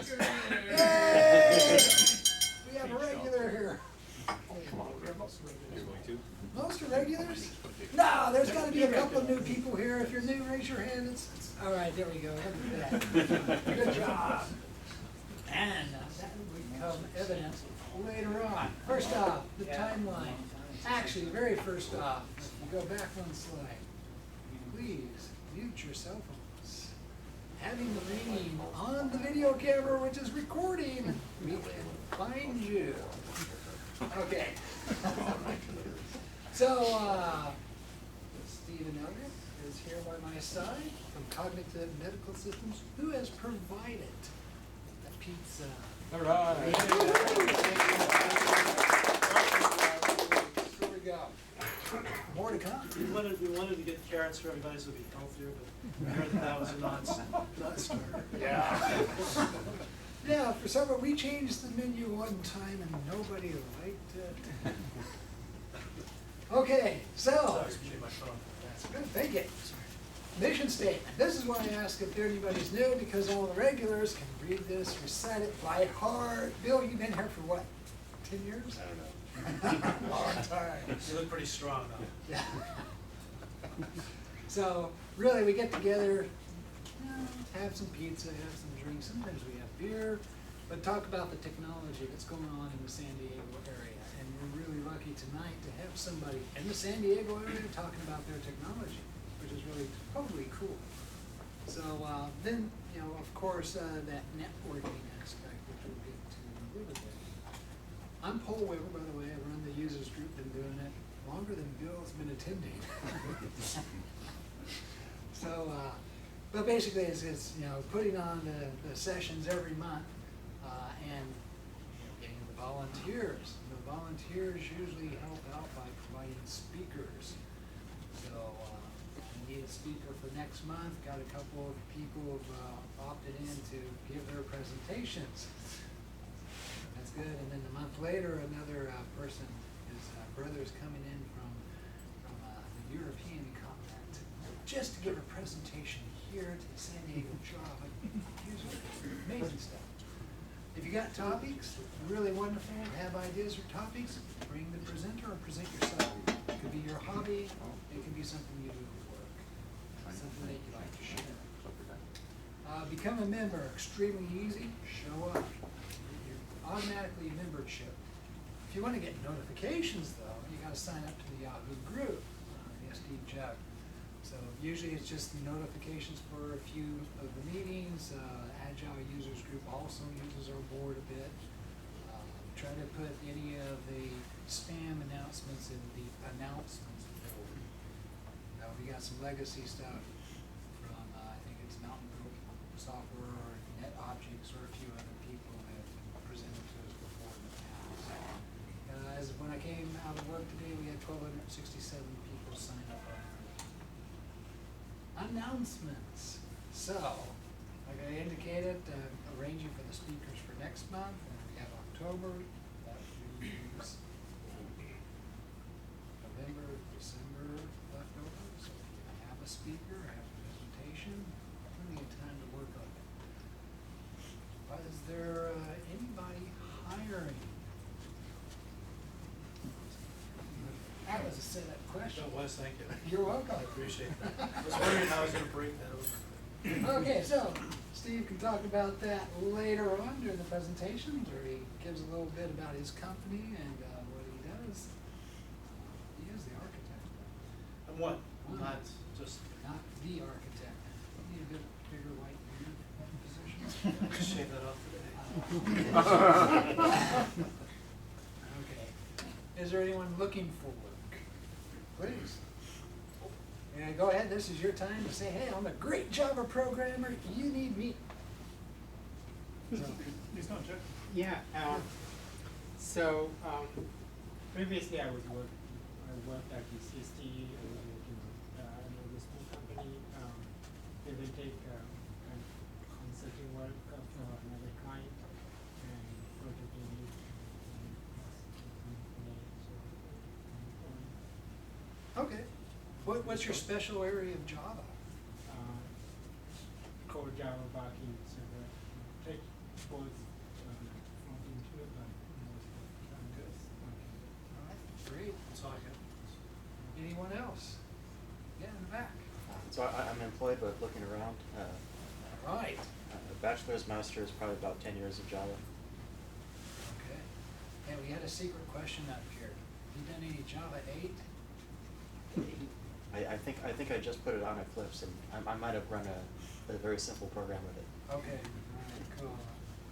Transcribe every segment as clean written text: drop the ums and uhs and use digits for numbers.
Yay! We have a regular here. Most are regulars? No, there's got to be a couple of new people here. If you're new, raise your hand. All right, there we go. Look at that. Good job. And that will become evident later on. First off, the timeline. Actually, very first off, if you go back one slide, please mute your cell phones. Having the ringing on the video camera, which is recording, we can find you. Okay. So, Steven Elliott is here by my side from Cognitive Medical Systems, who has provided the pizza. All right. Here we go. More to come. We wanted to get carrots for everybody so it'd be healthier, but we heard that was a non-starter. Yeah. Yeah, for some reason, we changed the menu one time and nobody liked it. Okay, so. Sorry, I'm using my phone. That's good, thank you. Mission statement. This is why I ask if anybody's new, because all the regulars can read this, recite it by heart. Bill, you've been here for what, 10 years? I don't know. Long time. You look pretty strong though. Yeah. So, really, we get together, have some pizza, have some drinks, sometimes we have beer, but talk about the technology that's going on in the San Diego area. And we're really lucky tonight to have somebody in the San Diego area talking about their technology, which is really probably cool. So then, you know, of course, that networking aspect, which we'll get to in a little bit. I'm Paul Weber, by the way. I run the users group, been doing it longer than Bill's been attending. So, but basically it's you know, putting on the sessions every month and getting the volunteers. The volunteers usually help out by providing speakers. So we need a speaker for next month. Got a couple of people who've opted in to give their presentations. That's good. And then a month later, another person, his brother's coming in from the European continent just to give a presentation here to the San Diego job. Amazing stuff. If you got topics, really wonderful, have ideas for topics, bring the presenter or present yourself. It could be your hobby, it could be something you do at work, something that you like to share. Become a member, extremely easy, show up. You're automatically membership. If you want to get notifications though, you got to sign up to the Yahoo group, the SDJUG. So usually it's just notifications for a few of the meetings. Agile Users Group also uses our board a bit. Try to put any of the spam announcements in the announcements board. We got some legacy stuff from, I think it's Mountain Group Software or NetObjects or a few other people that have presented to us before in the past. As when I came out of work today, we had 1,267 people sign up on announcements. So, like I indicated, arranging for the speakers for next month, and we have October, that leaves November, December left over. So if you have a speaker, have a presentation, plenty of time to work on it. But is there anybody hiring? That was a setup question. That was, thank you. You're welcome. I appreciate that. I was wondering how I was going to break that over. Okay, so Steve can talk about that later on during the presentations, or he gives a little bit about his company and what he does. He is the architect. And what? Not just... Not the architect. You need a bit bigger white beard position. Shave that off today. Okay. Is there anyone looking for work? Please. Yeah, go ahead. This is your time to say, hey, I'm a great Java programmer. You need me. So, He's not joking. Yeah. Previously I worked at the CST, another small company. They will take consulting work for another client and project. okay. What's your special area of Java? Core Java, backing server. was from into it, but most of the time just working. All right, great. That's all I got. Anyone else? Yeah, in the back. So I'm employed but looking around. All right. Bachelor's, master's, probably about 10 years of Java. Okay. And we had a secret question up here. Have you done any Java 8? I think I just put it on Eclipse, and I might have run a very simple program with it. Okay, all right, cool.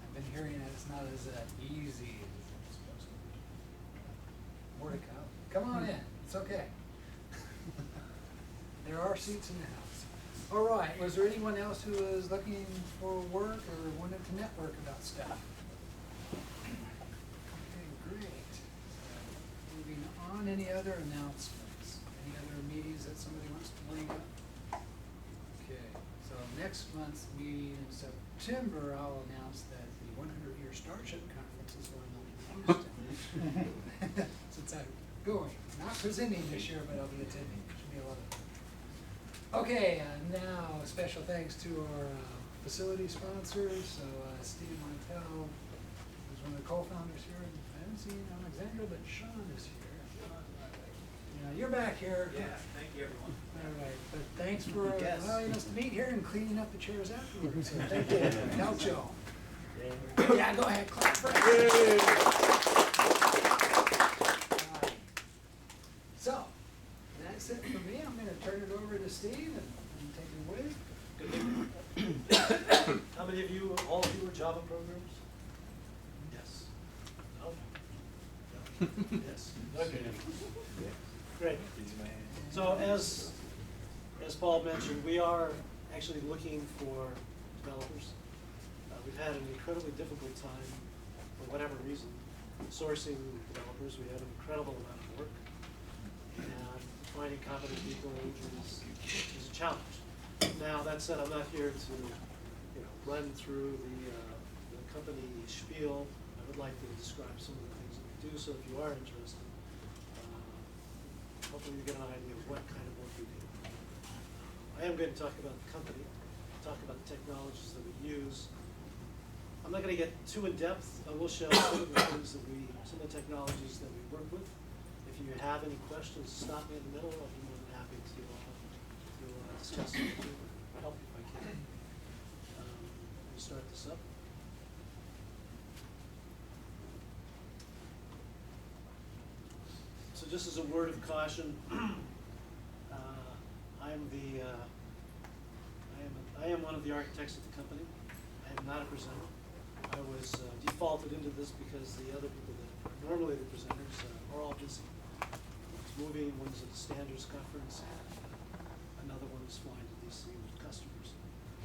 I've been hearing that it's not as easy as it's supposed to be. More to come. Come on in, it's okay. There are seats in the house. All right, was there anyone else who was looking for work or wanted to network about stuff? Okay, great. Moving on, any other announcements? Any other meetings that somebody wants to bring up? Okay, so next month's meeting in September, I'll announce that the 100-year Starship Conference is going on in Houston. Since I'm going, not presenting this year, but I'll be attending. Should be a lot of fun. Okay, now special thanks to our facility sponsors. So Steve Ontitello is one of the co-founders here. And I haven't seen Alexandra, but Sean is here. You're back here. Yeah, thank you, everyone. All right, but thanks for Yes. allowing us to meet here and cleaning up the chairs afterwards. So thank you. Help Joe. Yeah, go ahead, clap for it. All right. So, that's it for me. I'm gonna turn it over to Steve and take it away. Good evening. How many of you, all of you are Java programmers? Yes. No? No. Yes. Okay. Great. So as Paul mentioned, we are actually looking for developers. We've had an incredibly difficult time, for whatever reason, sourcing developers. We have an incredible amount of work, and finding competent people is a challenge. Now, that said, I'm not here to run through the company spiel. I would like to describe some of the things that we do, so if you are interested, hopefully you get an idea of what kind of work we do. I am going to talk about the company, talk about the technologies that we use. I'm not going to get too in depth. I will show some of the things that some of the technologies that we work with. If you have any questions, stop me in the middle. I'll be more than happy to discuss it with you, help you if I can. Let me start this up. So just as a word of caution, I am one of the architects of the company. I am not a presenter. I was defaulted into this because the other people that are normally the presenters are all busy. One's moving, one's at the standards conference, and another one is flying to DC with customers.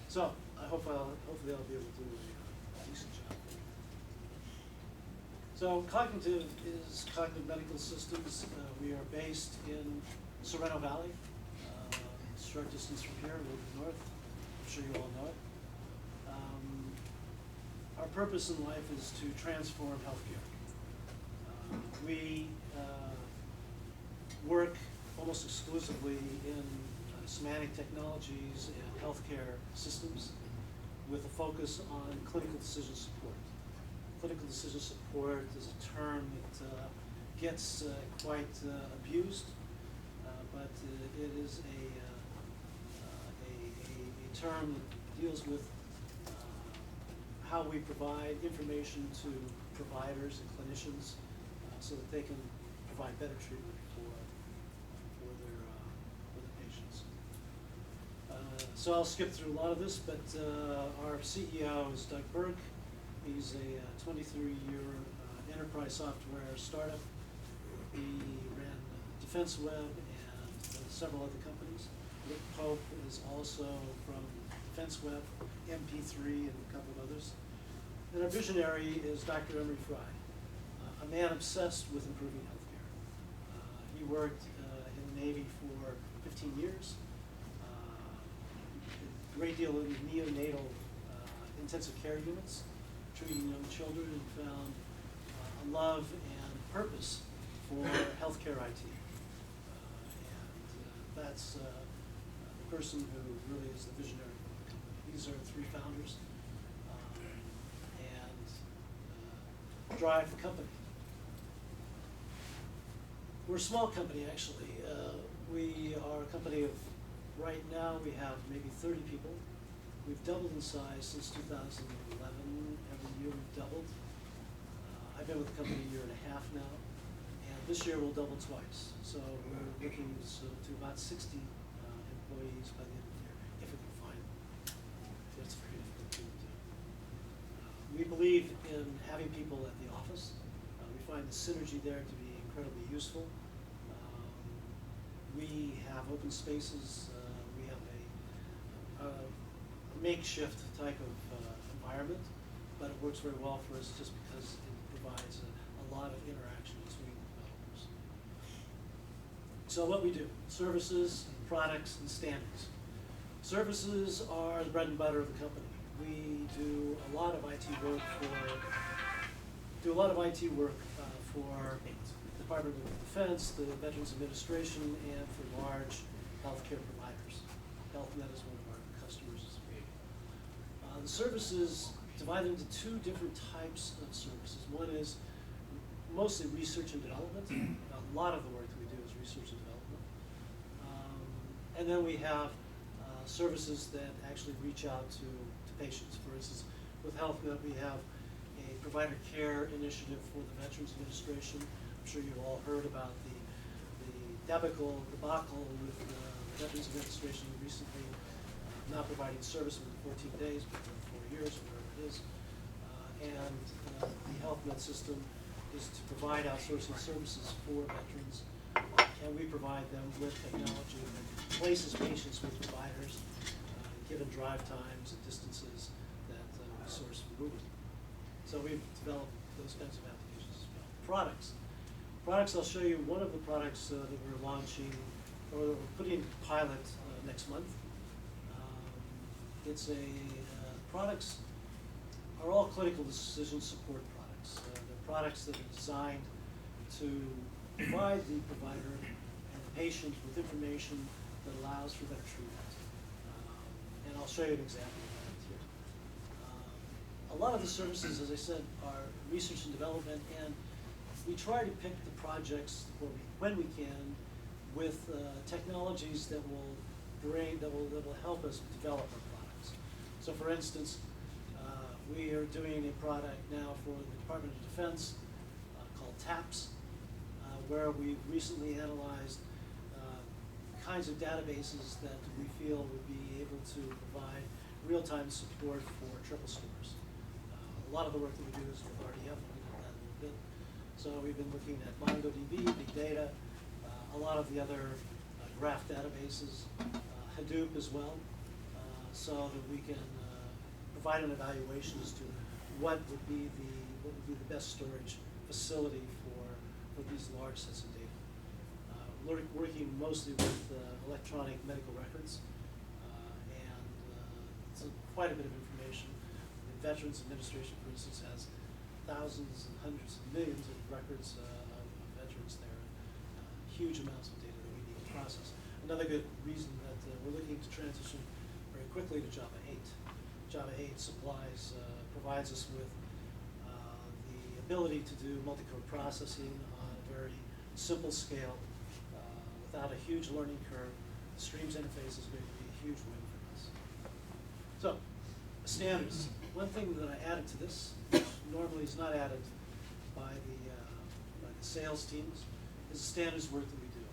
So hopefully I'll be able to do a decent job. So Cognitive is Cognitive Medical Systems. We are based in Sorrento Valley, short distance from here, a little bit north. I'm sure you all know it. Our purpose in life is to transform healthcare. We work almost exclusively in semantic technologies and healthcare systems with a focus on clinical decision support. Clinical decision support is a term that gets quite abused, but it is a term that deals with how we provide information to providers and clinicians so that they can provide better treatment for their patients. So I'll skip through a lot of this, but our CEO is Doug Burke. He's a 23-year enterprise software startup. He ran Defense Web and several other companies. Rick Pope is also from Defense Web, MP3, and a couple of others. And our visionary is Dr. Emery Fry, a man obsessed with improving healthcare. He worked in the Navy for 15 years, a great deal of neonatal intensive care units, treating young children, and found a love and purpose for healthcare IT. And that's the person who really is the visionary for the company. These are three founders. And drive the company. We're a small company, actually. We are a company of, right now, we have maybe 30 people. We've doubled in size since 2011. Every year we've doubled. I've been with the company a year and a half now, and this year we'll double twice. So we're looking to about 60 employees by the end of the year, if we can find them. That's very difficult to do. We believe in having people at the office. We find the synergy there to be incredibly useful. We have open spaces. We have a makeshift type of environment, but it works very well for us just because it provides a lot of interaction between developers. So what we do, services, products, and standards. Services are the bread and butter of the company. We do a lot of IT work for the Department of Defense, the Veterans Administration, and for large healthcare providers. HealthNet is one of our customers. The services divide into two different types of services. One is mostly research and development. A lot of the work that we do is research and development. And then we have services that actually reach out to patients. For instance, with HealthNet, we have a provider care initiative for the Veterans Administration. I'm sure you've all heard about the debacle with the Veterans Administration recently not providing service within 14 days, but within 4 years or whatever it is. And the HealthNet system is to provide outsourcing services for veterans, and we provide them with technology that places patients with providers, given drive times and distances that we source from Google. So we've developed those kinds of applications as well. Products. Products, I'll show you one of the products that we're launching, or that we're putting in pilot next month. Products are all clinical decision support products. They're products that are designed to provide the provider and the patient with information that allows for better treatment. And I'll show you an example of that here. A lot of the services, as I said, are research and development, and we try to pick the projects when we can with technologies that will help us develop our products. So, for instance, we are doing a product now for the Department of Defense called TAPS, where we've recently analyzed kinds of databases that we feel would be able to provide real-time support for triple stores. A lot of the work that we do is with RDF. We know that a little bit. So we've been looking at MongoDB, big data, a lot of the other graph databases, Hadoop as well, so that we can provide an evaluation as to what would be the best storage facility for these large sets of data. Working mostly with electronic medical records, and it's quite a bit of information. The Veterans Administration, for instance, has thousands and hundreds of millions of records of veterans there, huge amounts of data that we need to process. Another good reason that we're looking to transition very quickly to Java 8. Java 8 provides us with the ability to do multi-code processing on a very simple scale without a huge learning curve. The Streams interface is going to be a huge win for us. So, standards. One thing that I added to this, which normally is not added by the sales teams, is the standards work that we do.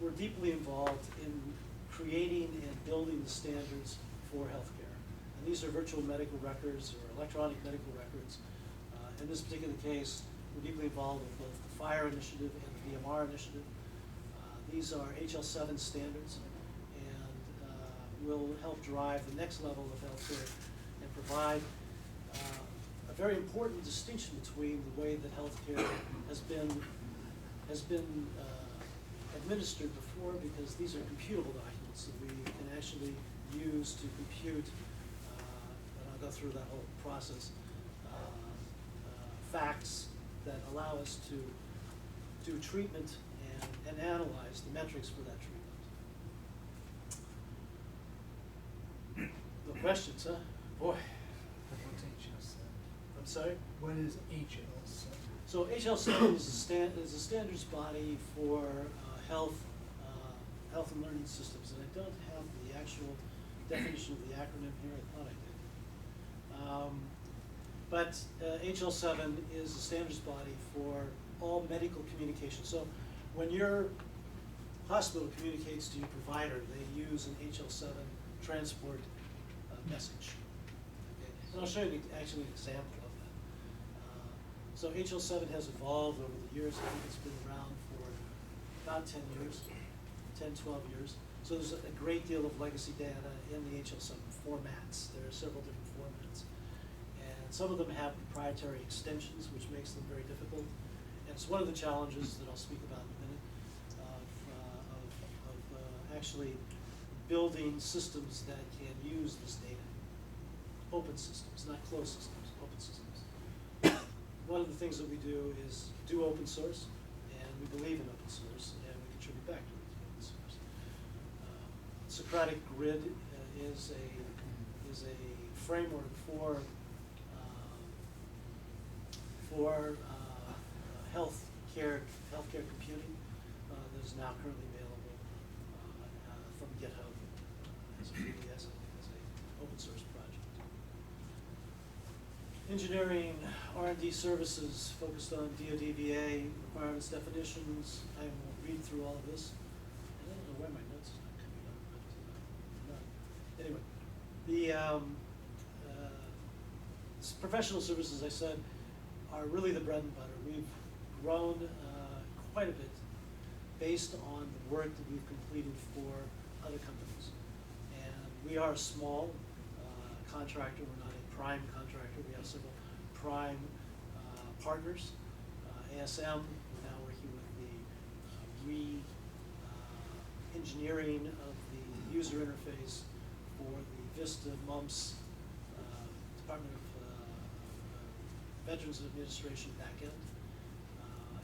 We're deeply involved in creating and building the standards for healthcare. And these are virtual medical records or electronic medical records. In this particular case, we're deeply involved with both the FHIR initiative and the VMR initiative. These are HL7 standards, and will help drive the next level of healthcare and provide a very important distinction between the way that healthcare has been administered before, because these are computable documents that we can actually use to compute, and I'll go through that whole process, facts that allow us to do treatment and analyze the metrics for that treatment. No questions, huh? Boy. What did you say? I'm Sorry? What is HL7? So HL7 is a standards body for health and learning systems, and I don't have the actual definition of the acronym here. I thought I did. But HL7 is a standards body for all medical communication. So when your hospital communicates to your provider, they use an HL7 transport message. Okay? And I'll show you actually an example of that. So HL7 has evolved over the years. I think it's been around for about 10 years, 10, 12 years. So there's a great deal of legacy data in the HL7 formats. There are several different formats. And some of them have proprietary extensions, which makes them very difficult. And it's one of the challenges that I'll speak about in a minute of actually building systems that can use this data. Open systems, not closed systems, open systems. One of the things that we do is do open source, and we believe in open source, and we contribute back to open source. Socratic Grid is a framework for healthcare computing that is now currently available from GitHub as a open source project. Engineering R&D services focused on DoD/VA requirements, definitions. I won't read through all of this. I don't know why my notes is not coming up, but anyway, the professional services, I said, are really the bread and butter. We've grown quite a bit based on the work that we've completed for other companies. And we are a small contractor. We're not a prime contractor. We have several prime partners. ASM, we're now working with the engineering of the user interface for the VISTA MUMPS Department of Veterans Administration backend.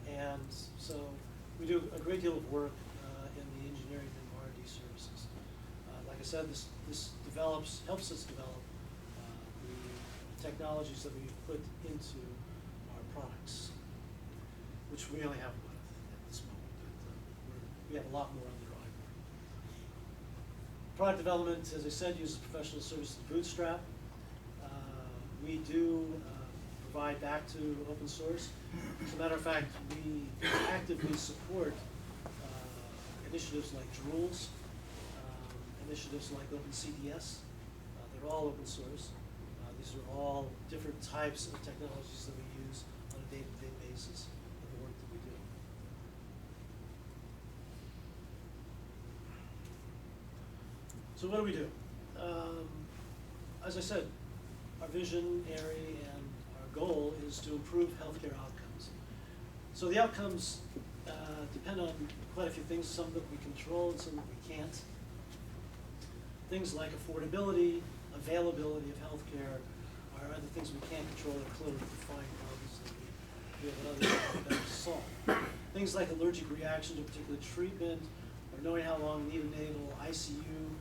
And so we do a great deal of work in the engineering and R&D services. Like I said, this helps us develop the technologies that we put into our products, which we only have one at this moment. But we have a lot more on the drawing board. Product development, as I said, uses professional services bootstrap. We do provide back to open source. As a matter of fact, we actively support initiatives like Drools, initiatives like OpenCDS. They're all open source. These are all different types of technologies that we use on a day-to-day basis in the work that we do. So what do we do? As I said, our vision area and our goal is to improve healthcare outcomes. So the outcomes depend on quite a few things, some that we control and some that we can't. Things like affordability, availability of healthcare are other things we can't control that clearly define problems that we have other better to solve. Things like allergic reaction to a particular treatment, or knowing how long neonatal ICU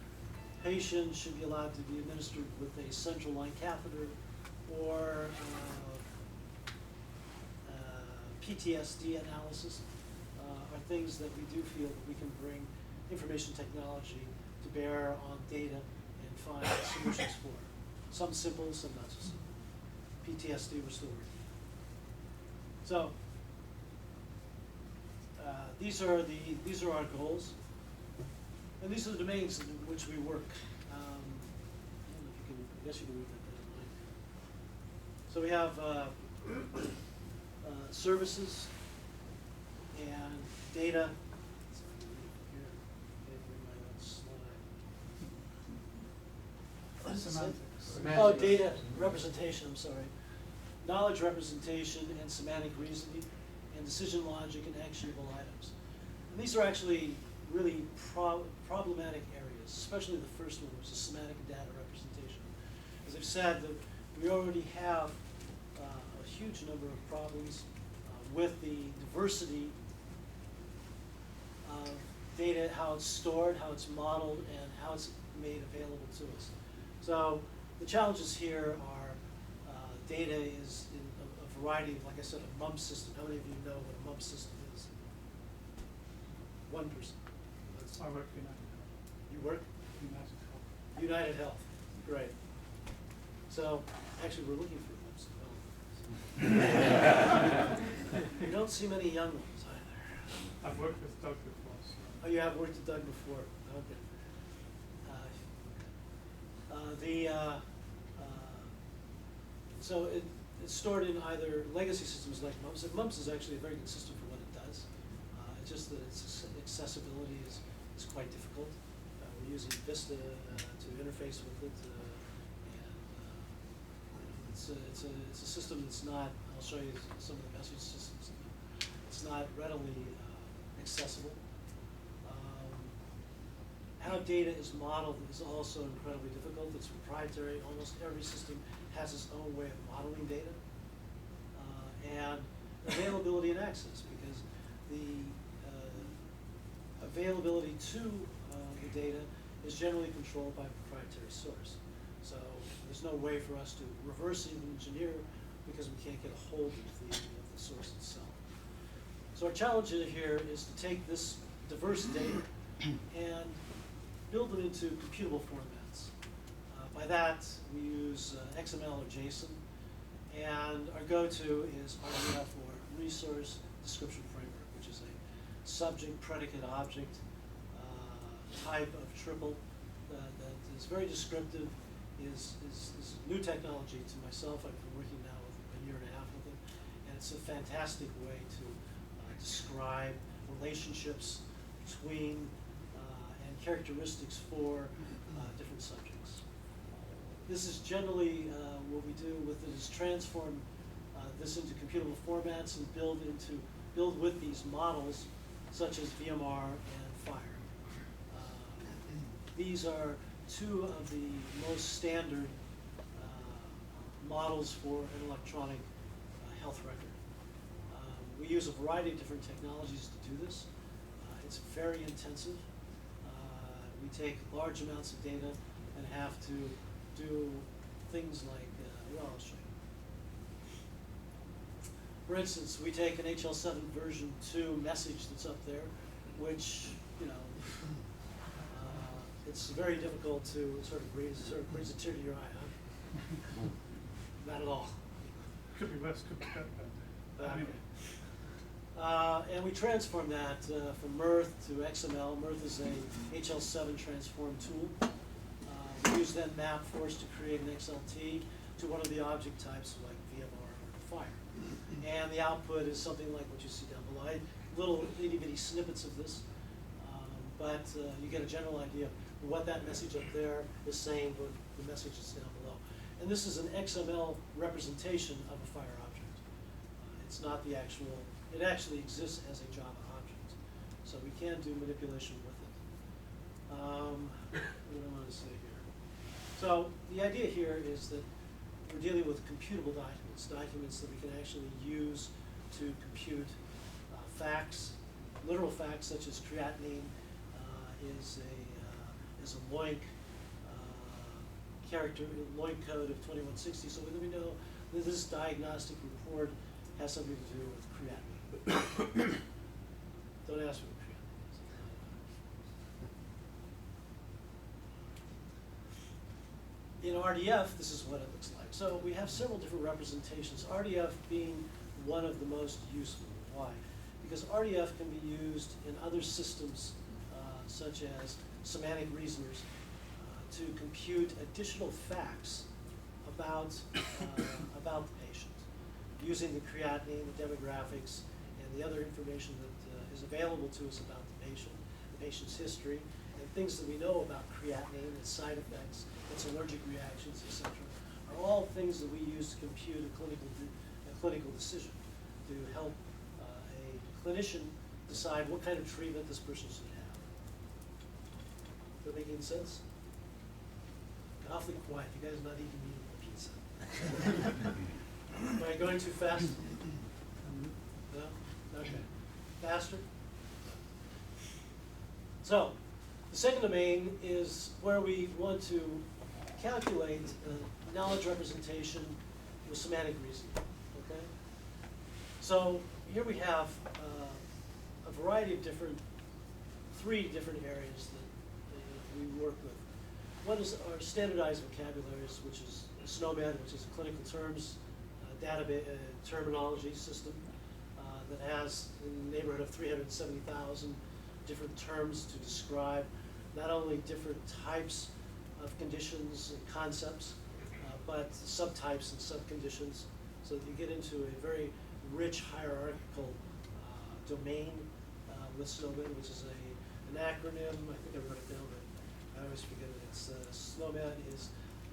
patients should be allowed to be administered with a central line catheter, or PTSD analysis are things that we do feel that we can bring information technology to bear on data and find solutions for. Some simple, some not so simple. PTSD we're still working on. So these are our goals, and these are the domains in which we work. I don't know if you can. I guess you can read that. So we have services and data. Semantics. Oh, data representation, I'm sorry. Knowledge representation and semantic reasoning and decision logic and actionable items. And these are actually really problematic areas, especially the first one, which is semantic and data representation. As I've said, we already have a huge number of problems with the diversity of data, how it's stored, how it's modeled, and how it's made available to us. So the challenges here are data is in a variety of, like I said, a MUMP system. How many of you know what a MUMP system is? One person. That's- I work for United Health. You work? United Health. United Health, great. So, actually, we're looking for MUMPs. You don't see many young ones either. I've worked with Doug before, so. Oh, you have worked with Doug before, okay. So it's stored in either legacy systems like MUMPs, and MUMPs is actually a very good system for what it does. It's just that its accessibility is quite difficult. We're using Vista to interface with it, and it's a system that's not, I'll show you some of the message systems, it's not readily accessible. How data is modeled is also incredibly difficult. It's proprietary. Almost every system has its own way of modeling data. And availability and access, because the availability to the data is generally controlled by a proprietary source. So there's no way for us to reverse engineer because we can't get a hold of the source itself. So our challenge here is to take this diverse data and build them into computable formats. By that, we use XML or JSON, and our go-to is RDF or Resource Description Framework, which is a subject, predicate, object type of triple that is very descriptive, is new technology to myself. I've been working now with a year and a half with it, and it's a fantastic way to describe relationships between and characteristics for different subjects. This is generally what we do with it is transform this into computable formats and build with these models such as VMR and FHIR. These are two of the most standard models for an electronic health record. We use a variety of different technologies to do this. It's very intensive. We take large amounts of data and have to do things like, well, I'll show you. For instance, we take an HL7 version 2 message that's up there, which, you know, it's very difficult to sort of brings a tear to your eye, huh? Not at all. Could be worse, could be better. Anyway. And we transform that from Mirth to XML. Mirth is a HL7 transform tool. We use then map force to create an XLT to one of the object types like VMR or FHIR. And the output is something like what you see down below. Little itty bitty snippets of this, but you get a general idea of what that message up there is saying, what the message is down below. And this is an XML representation of a FHIR object. It's not the actual, it actually exists as a Java object. So we can do manipulation with it. What do I want to say here? So the idea here is that we're dealing with computable documents that we can actually use to compute facts, literal facts such as creatinine is a LOINC character, LOINC code of 2160. So whether we know that this diagnostic report has something to do with creatinine. Don't ask me what creatinine is. In RDF, this is what it looks like. So we have several different representations, RDF being one of the most useful. Why? Because RDF can be used in other systems such as semantic reasoners to compute additional facts about, about the patient, using the creatinine, the demographics, and the other information that is available to us about the patient's history, and things that we know about creatinine, its side effects, its allergic reactions, etc., are all things that we use to compute a clinical decision to help a clinician decide what kind of treatment this person should have. Is that making sense? Awfully quiet. You guys are not eating meat or pizza. Am I going too fast? No? Okay. Faster? So, the second domain is where we want to calculate knowledge representation with semantic reasoning, okay? So here we have a variety of three different areas that we work with. One is our standardized vocabularies, which is SNOMED, which is a clinical terms database terminology system that has in the neighborhood of 370,000 different terms to describe not only different types of conditions and concepts, but subtypes and subconditions, so that you get into a very rich hierarchical domain with SNOMED, which is an acronym. I think I wrote it down, but I always forget it. It's SNOMED is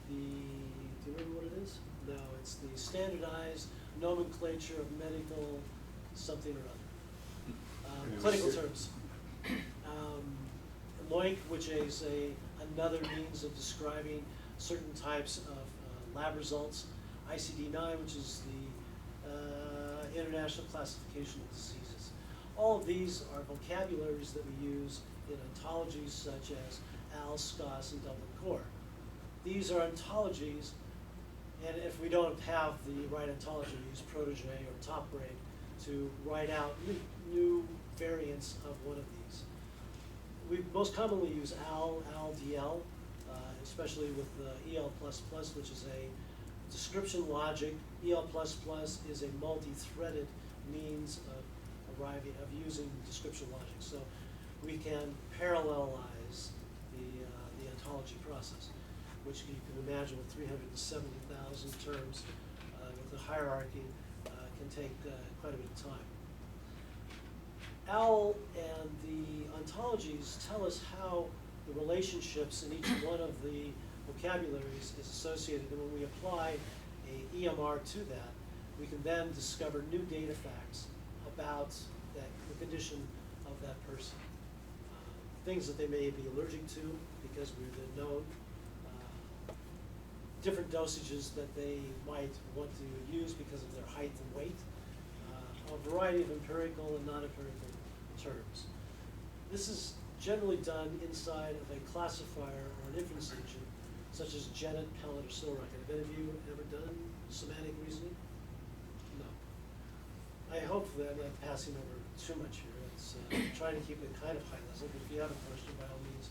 do you remember what it is? No, it's the standardized nomenclature of medical something or other. Clinical terms. LOINC, which is another means of describing certain types of lab results. ICD-9, which is the International Classification of Diseases. All of these are vocabularies that we use in ontologies such as AL, SCOS, and Dublin Core. These are ontologies, and if we don't have the right ontology, we use Protege or Top Break to write out new variants of one of these. We most commonly use AL, DL, especially with EL++, which is a description logic. EL++ is a multi-threaded means of using description logic. So we can parallelize the ontology process, which you can imagine with 370,000 terms with the hierarchy can take quite a bit of time. OWL and the ontologies tell us how the relationships in each one of the vocabularies is associated, and when we apply a EMR to that, we can then discover new data facts about the condition of that person. Things that they may be allergic to because we've known, different dosages that they might want to use because of their height and weight, a variety of empirical and non-empirical terms. This is generally done inside of a classifier or an inference engine, such as Janet, Pellet, or Silrocket. Have any of you ever done semantic reasoning? No. I hope that I'm not passing over too much here. It's trying to keep it kind of high level, but if you have a question, by all means,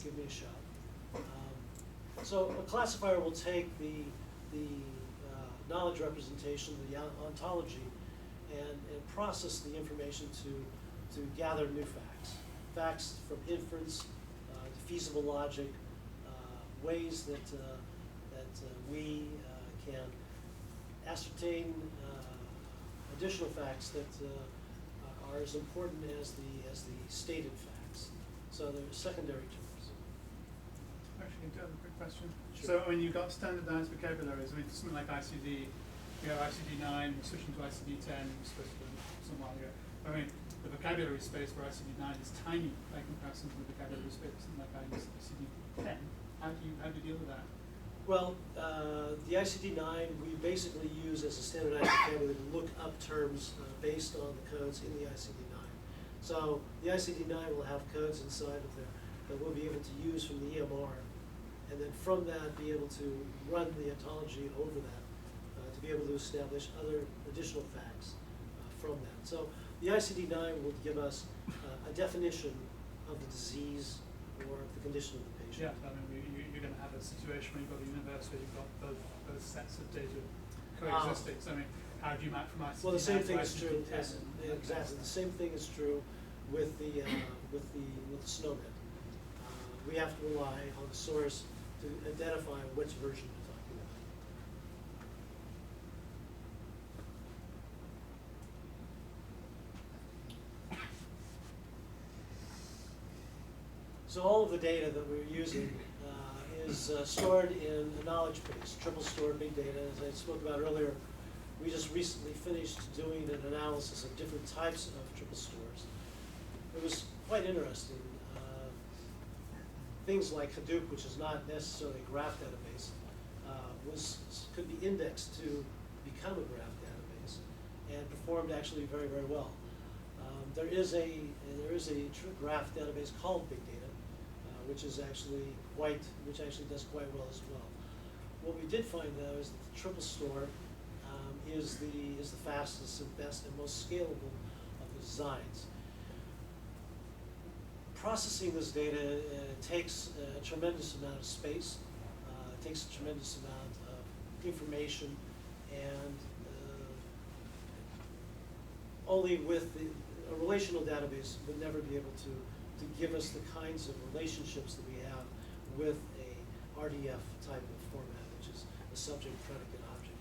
give me a shot. So a classifier will take the knowledge representation, the ontology, and process the information to gather new facts. Facts from inference, to feasible logic, ways that we can ascertain additional facts that are as important as the stated facts. So they're secondary terms. Actually, do you have a quick question? Sure. So when you've got standardized vocabularies, I mean, something like ICD, you have ICD-9, we're switching to ICD-10, we're supposed to some while ago. I mean, the vocabulary space for ICD-9 is tiny by comparison to the vocabulary space for something like ICD-10. How do you deal with that? Well, the ICD-9 we basically use as a standardized vocabulary to look up terms based on the codes in the ICD-9. So the ICD-9 will have codes inside of there that we'll be able to use from the EMR, and then from that be able to run the ontology over that to be able to establish other additional facts from that. So the ICD-9 will give us a definition of the disease or the condition of the patient. Yeah, I mean, you're going to have a situation where you've got a universe where you've got both sets of data coexisting. So, I mean, how do you map from ICD-9 well, the same to thing is true. ICD-10? Exactly, the same thing is true with the SNOMED. We have to rely on the source to identify which version we're talking about. So all of the data that we're using is stored in a knowledge base, triple stored big data. As I spoke about earlier, we just recently finished doing an analysis of different types of triple stores. It was quite interesting. Things like Hadoop, which is not necessarily a graph database, could be indexed to become a graph database and performed actually very, very well. There is a graph database called Big Data, which actually does quite well as well. What we did find though is that the triple store is the fastest and best and most scalable of the designs. Processing this data takes a tremendous amount of space, it takes a tremendous amount of information, and only with a relational database would never be able to give us the kinds of relationships that we have with a RDF type of format, which is a subject, predicate, object,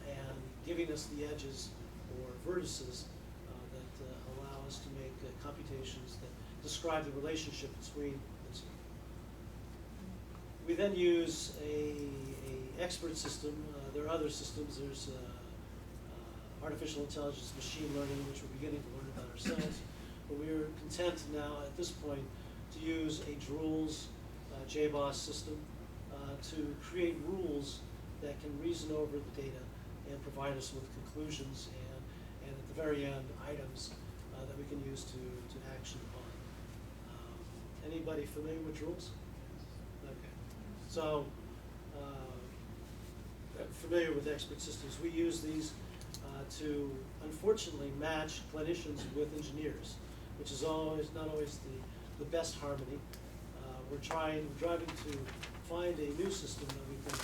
and giving us the edges or vertices that allow us to make computations that describe the relationship between the two. We then use a expert system. There are other systems. There's artificial intelligence, machine learning, which we're beginning to learn about ourselves. But we're content now at this point to use a Drools JBoss system to create rules that can reason over the data and provide us with conclusions and at the very end, items that we can use to action upon. Anybody familiar with Drools? Okay. So, familiar with expert systems. We use these to unfortunately match clinicians with engineers, which is not always the best harmony. We're driving to find a new system that we can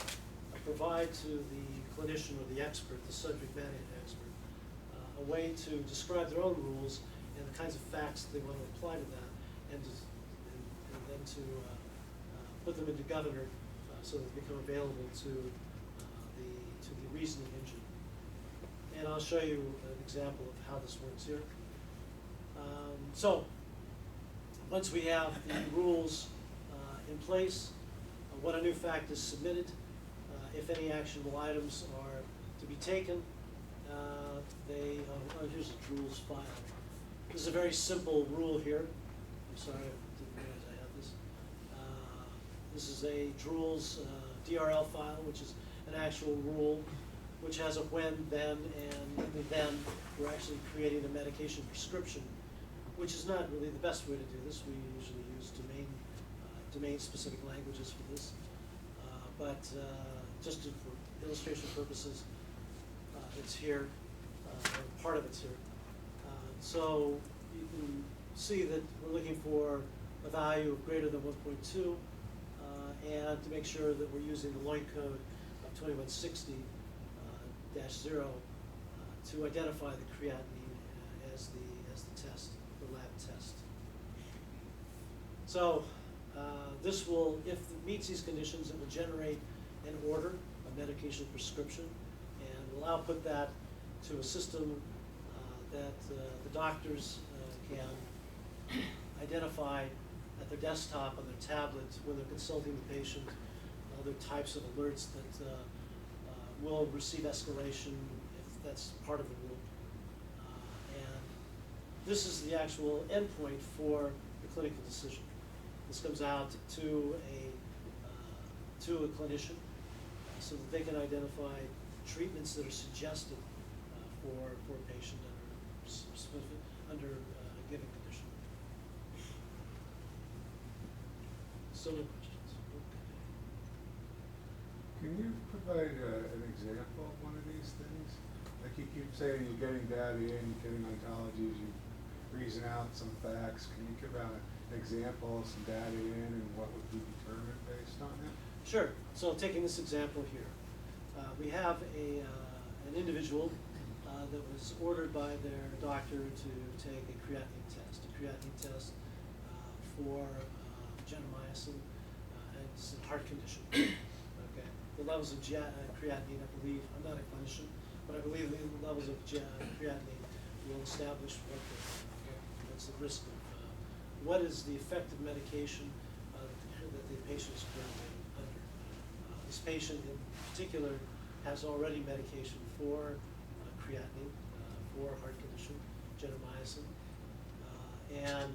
provide to the clinician or the expert, the subject matter expert, a way to describe their own rules and the kinds of facts they want to apply to that, and then to put them into Governor so that they become available to the reasoning engine. And I'll show you an example of how this works here. So, once we have the rules in place, when a new fact is submitted, if any actionable items are to be taken, here's a Drools file. This is a very simple rule here. I'm sorry, I didn't realize I had this. This is a Drools DRL file, which is an actual rule, which has a when, then, and in the then, we're actually creating a medication prescription, which is not really the best way to do this. We usually use domain-specific languages for this. But just for illustration purposes, it's here, or part of it's here. So you can see that we're looking for a value of greater than 1.2, and to make sure that we're using the LOIN code of 2160-0 to identify the creatinine as the test, the lab test. So this will, if it meets these conditions, it will generate an order, a medication prescription, and we'll output that to a system that the doctors can identify at their desktop, on their tablet, when they're consulting the patient, other types of alerts that will receive escalation if that's part of the rule. And this is the actual endpoint for the clinical decision. This comes out to a clinician so that they can identify treatments that are suggested for a patient under a given condition. So no questions. Okay. Can you provide an example of one of these things? Like you keep saying you're getting data in, you're getting ontologies, you reason out some facts. Can you give out an example of some data in and what would be determined based on it? Sure. So taking this example here, we have an individual that was ordered by their doctor to take a creatinine test for gentamicin, and it's a heart condition. Okay. The levels of creatinine, I believe, I'm not a clinician, but I believe the levels of creatinine will establish what's the risk of, what is the effective medication that the patient is currently under. This patient in particular has already medication for creatinine, for heart condition, gentamicin. And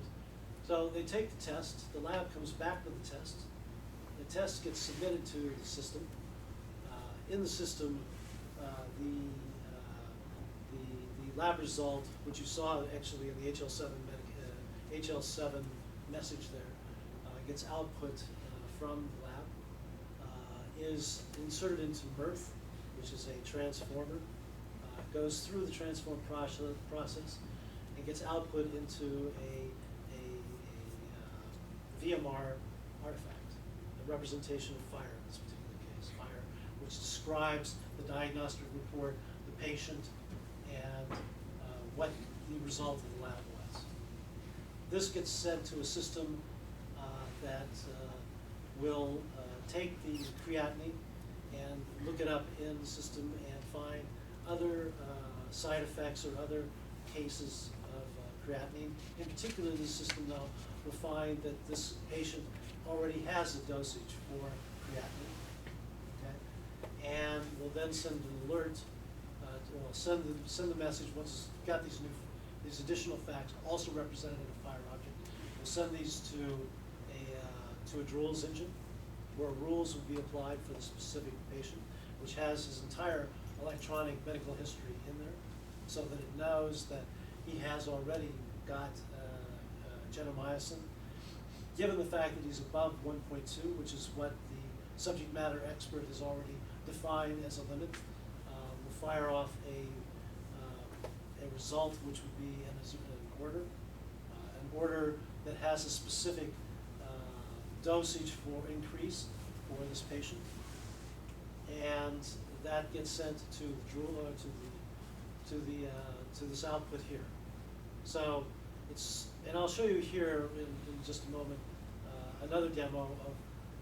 so they take the test, the lab comes back with the test gets submitted to the system. In the system, the lab result, which you saw actually in the HL7 message there, gets output from the lab, is inserted into Mirth, which is a transformer goes through the transform process and gets output into a VMR artifact, a representation of fire in this particular case, fire, which describes the diagnostic report, the patient, and what the result of the lab was. This gets sent to a system that will take the creatinine and look it up in the system and find other side effects or other cases of creatinine. In particular, this system now will find that this patient already has a dosage for creatinine, okay? And will then send an alert, send the message once it's got these additional facts, also represented in a fire object. We'll send these to a rules engine, where rules will be applied for the specific patient, which has his entire electronic medical history in there, so that it knows that he has already got gentamicin. Given the fact that he's above 1.2, which is what the subject matter expert has already defined as a limit, we'll fire off a result which would be an order that has a specific dosage for increase for this patient, and that gets sent to to this output here. So it's, and I'll show you here in just a moment another demo of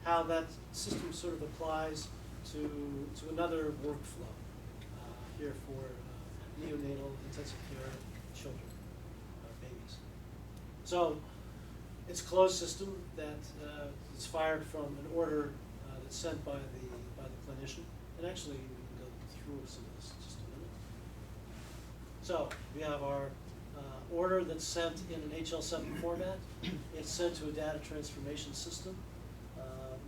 how that system sort of applies to another workflow here for neonatal intensive care children, babies. So it's a closed system that is fired from an order that's sent by the clinician. And actually, we can go through some of this in just a minute. So we have our order that's sent in an HL7 format. It's sent to a data transformation system,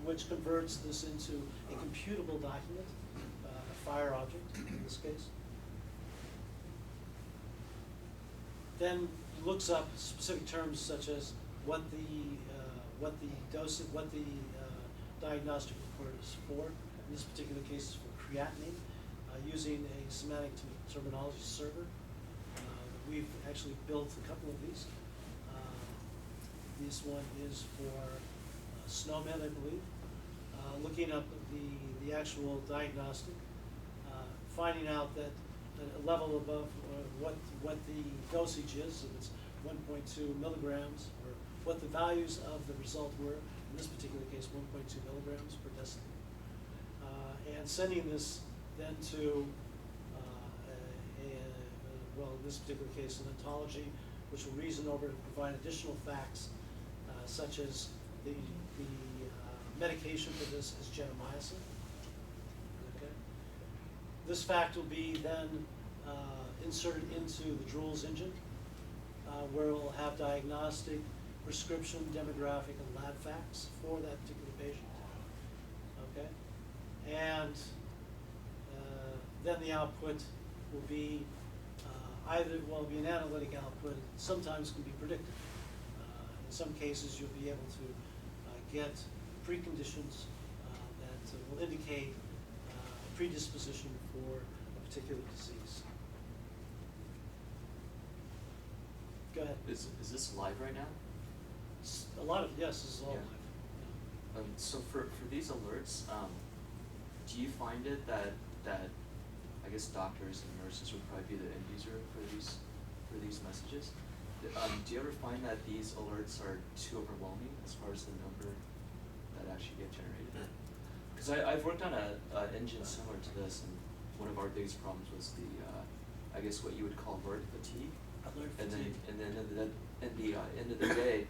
which converts this into a computable document, a fire object in this case. Then looks up specific terms such as what the diagnostic report is for. In this particular case, is for creatinine, using a semantic terminology server. We've actually built a couple of these. This one is for snowmen, I believe. Looking up the actual diagnostic, finding out that a level above what the dosage is, if it's 1.2 milligrams, or what the values of the result were. In this particular case, 1.2 milligrams per deciliter. And sending this then to, well, in this particular case, an Ontology, which will reason over to provide additional facts, such as the medication for this is gentamicin. Okay. This fact will be then inserted into the Drools engine, where we'll have diagnostic, prescription, demographic, and lab facts for that particular patient. Okay, and then the output will be either, well, it'll be an analytic output. Sometimes can be predictive. In some cases, you'll be able to get preconditions that will indicate predisposition for a particular disease. Go ahead. Is this live right now? A lot of, yes, this is all Yeah. live. So for these alerts, do you find it that I guess doctors and nurses would probably be the end user for these messages? Do you ever find that these alerts are too overwhelming as far as the number that actually get generated? Because I've worked on an engine similar to this, and one of our biggest problems was the I guess what you would call alert fatigue. Alert And fatigue. then at the end of the day,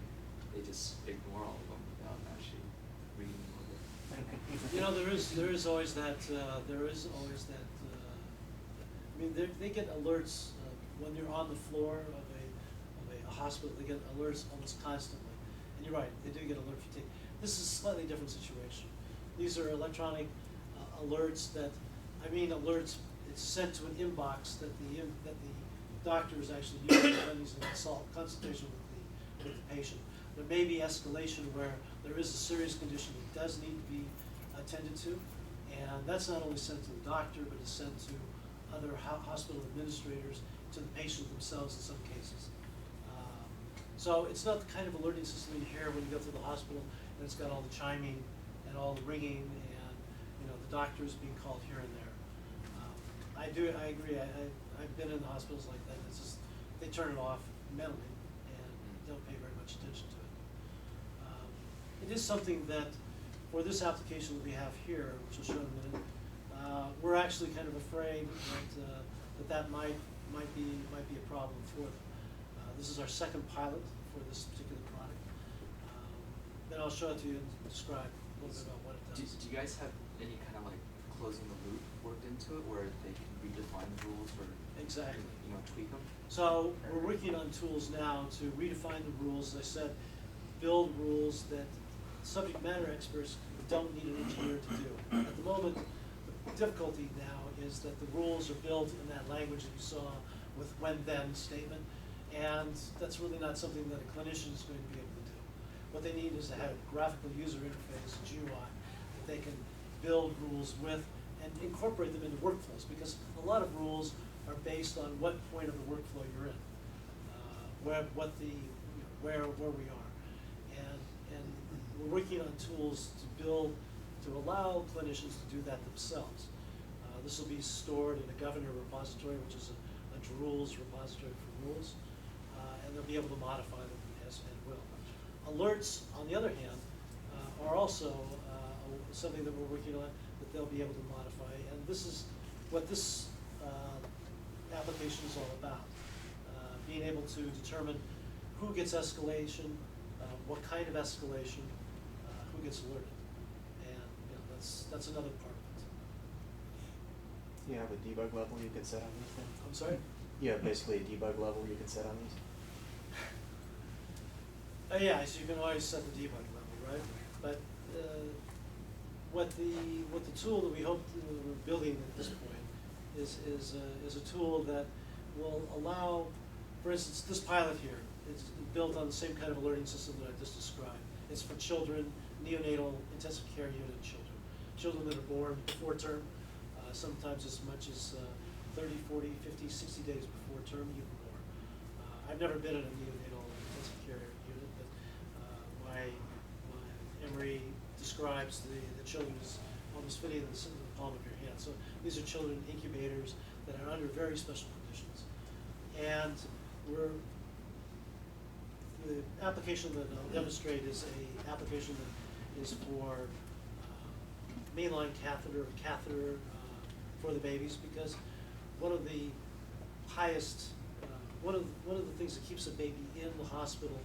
they just ignore all of them without actually reading all of it. You know, there is always that. I mean, they get alerts when you're on the floor of a hospital. They get alerts almost constantly, and you're right. They do get alert fatigue. This is a slightly different situation. These are electronic alerts that, alerts. It's sent to an inbox that the doctor is actually using when he's in consultation with the patient. There may be escalation where there is a serious condition that does need to be attended to, and that's not only sent to the doctor, but it's sent to other hospital administrators, to the patient themselves in some cases. So it's not the kind of alerting system you hear when you go through the hospital and it's got all the chiming and all the ringing and, you know, the doctors being called here and there. I agree. I've been in the hospitals like that. It's just, they turn it off mentally and don't pay very much attention to it. It is something that, for this application that we have here, which I'll show in a minute, we're actually kind of afraid that might be a problem for them. This is our second pilot for this particular product. Then I'll show it to you and describe a little bit about what it does. Do you guys have any kind of like closing the loop worked into it where they can redefine the rules or Exactly. you know, tweak them? So we're working on tools now to redefine the rules. As I said, build rules that subject matter experts don't need an engineer to do. At the moment, the difficulty now is that the rules are built in that language that you saw with when-then statement, and that's really not something that a clinician is going to be able to do. What they need is to have a graphical user interface, GUI, that they can build rules with and incorporate them into workflows, because a lot of rules are based on what point of the workflow you're in, where we are, and we're working on tools to allow clinicians to do that themselves. This will be stored in a governor repository, which is a rules repository for rules, and they'll be able to modify them as and will. Alerts, on the other hand, are also something that we're working on that they'll be able to modify, and this is what this application is all about. Being able to determine who gets escalation, what kind of escalation, who gets alerted, and you know, that's another part of it. You have a debug level you can set on these then? I'm sorry? You have basically a debug level you can set on these? Yeah, so you can always set the debug level, right? But what the tool that we hope we're building at this point is a tool that will allow, for instance, this pilot here is built on the same kind of alerting system that I just described. It's for children, neonatal intensive care unit children that are born before term, sometimes as much as 30, 40, 50, 60 days before term, even more. I've never been in a neonatal intensive care unit, but my Emory describes the children as almost fitting in the palm of your hand. So these are children in incubators that are under very special conditions. And the application that I'll demonstrate is an application that is for mainline catheter for the babies, because one of the highest, one of the things that keeps a baby in the hospital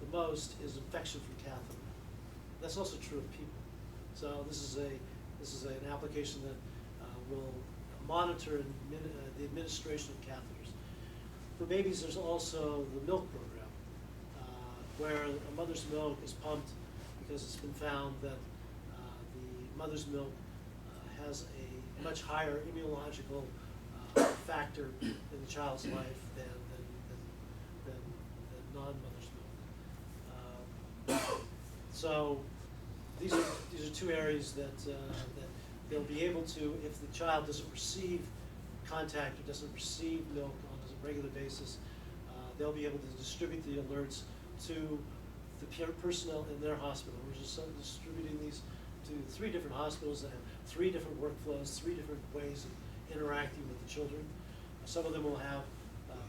the most is infection from catheter. That's also true of people. So this is an application that will monitor the administration of catheters. For babies, there's also the milk program, where a mother's milk is pumped because it's been found that the mother's milk has a much higher immunological factor in the child's life than non-mother's milk. So these are two areas that they'll be able to, if the child doesn't receive contact or doesn't receive milk on a regular basis, they'll be able to distribute the alerts to the personnel in their hospital. We're just distributing these to 3 different hospitals that have 3 different workflows, 3 different ways of interacting with the children. Some of them will have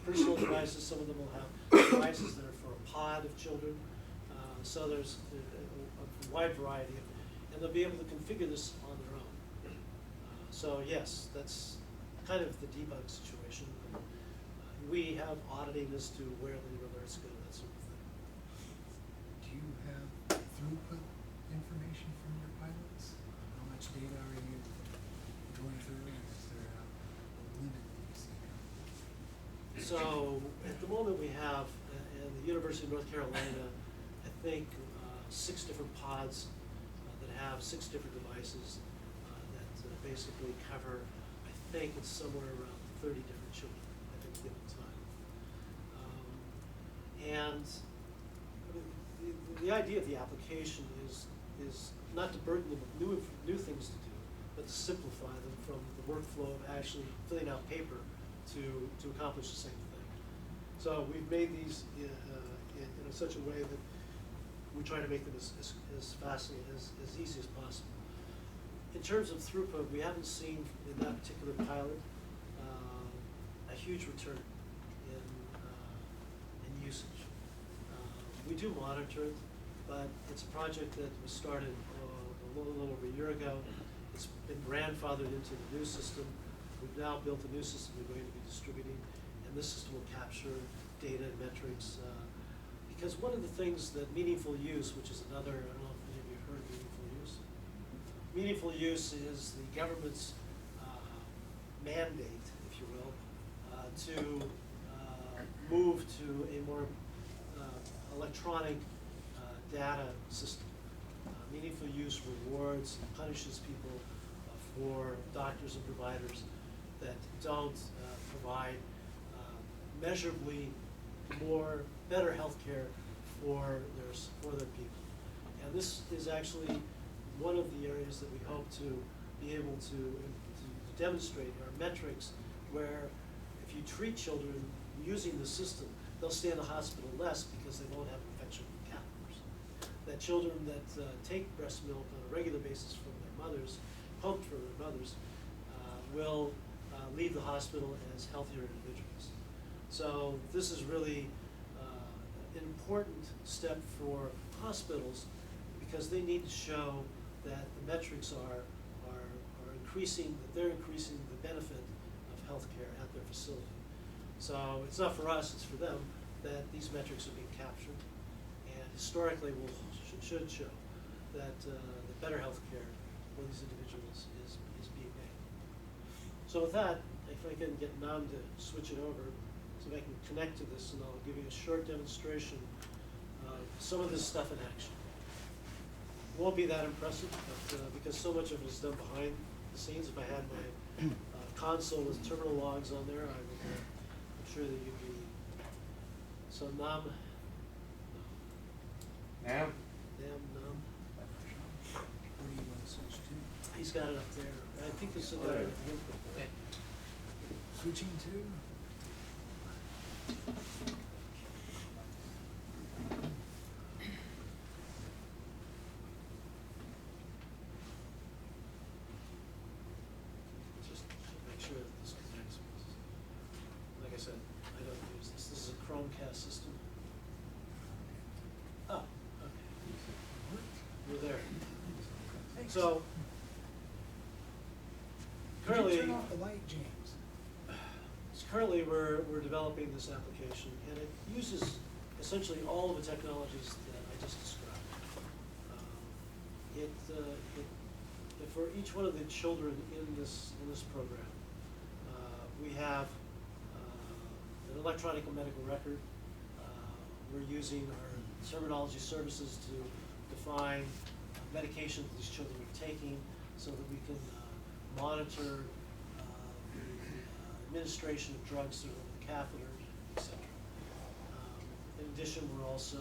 personal devices, some of them will have devices that are for a pod of children. So there's a wide variety of, and they'll be able to configure this on their own. So yes, that's kind of the debug situation. We have auditing as to where the alerts go, that sort of thing. Do you have throughput information from your pilots? How much data are you going through, and is there a limit you see? So at the moment we have, in the University of North Carolina, I think 6 different pods that have 6 different devices that basically cover, I think it's somewhere around 30 different children at any given time. And the idea of the application is not to burden them with new things to do, but to simplify them from the workflow of actually filling out paper to accomplish the same thing. So we've made these in such a way that we try to make them as fast and as easy as possible. In terms of throughput, we haven't seen in that particular pilot a huge return in usage. We do monitor it, but it's a project that was started a little over a year ago. It's been grandfathered into the new system. We've now built a new system we're going to be distributing, and this system will capture data and metrics. Because one of the things that meaningful use, which is another, I don't know if any of you heard meaningful use. Meaningful use is the government's mandate, if you will, to move to a more electronic data system. Meaningful use rewards and punishes people for doctors and providers that don't provide measurably better health care for their people. And this is actually one of the areas that we hope to be able to demonstrate our metrics, where if you treat children using the system, they'll stay in the hospital less because they won't have infection with catheters. That children that take breast milk on a regular basis from their mothers, pumped from their mothers, will leave the hospital as healthier individuals. So this is really an important step for hospitals, because they need to show that the metrics are increasing, that they're increasing the benefit of healthcare at their facility. So it's not for us, it's for them, that these metrics are being captured, and historically should show that the better healthcare for these individuals is being made. So with that, if I can get Nam to switch it over, so I can connect to this, and I'll give you a short demonstration of some of this stuff in action. It won't be that impressive, but because so much of it is done behind the scenes. If I had my console with terminal logs on there, I would, I'm sure that you'd be. So Nam. Now? Nam. Where do you want to switch to? He's got it up there. I think this is Oh, yeah. Okay. Switching to? Just make sure that this connects. Like I said, I don't use this. This is a Chromecast system. Oh, okay. We're there. Thanks. So Could you currently, turn off the light, James? currently we're developing this application, and it uses essentially all of the technologies that I just described. For each one of the children in this program, we have an electronic medical record. We're using our terminology services to define medications these children are taking, so that we can monitor the administration of drugs through the catheter, etc. In addition, we're also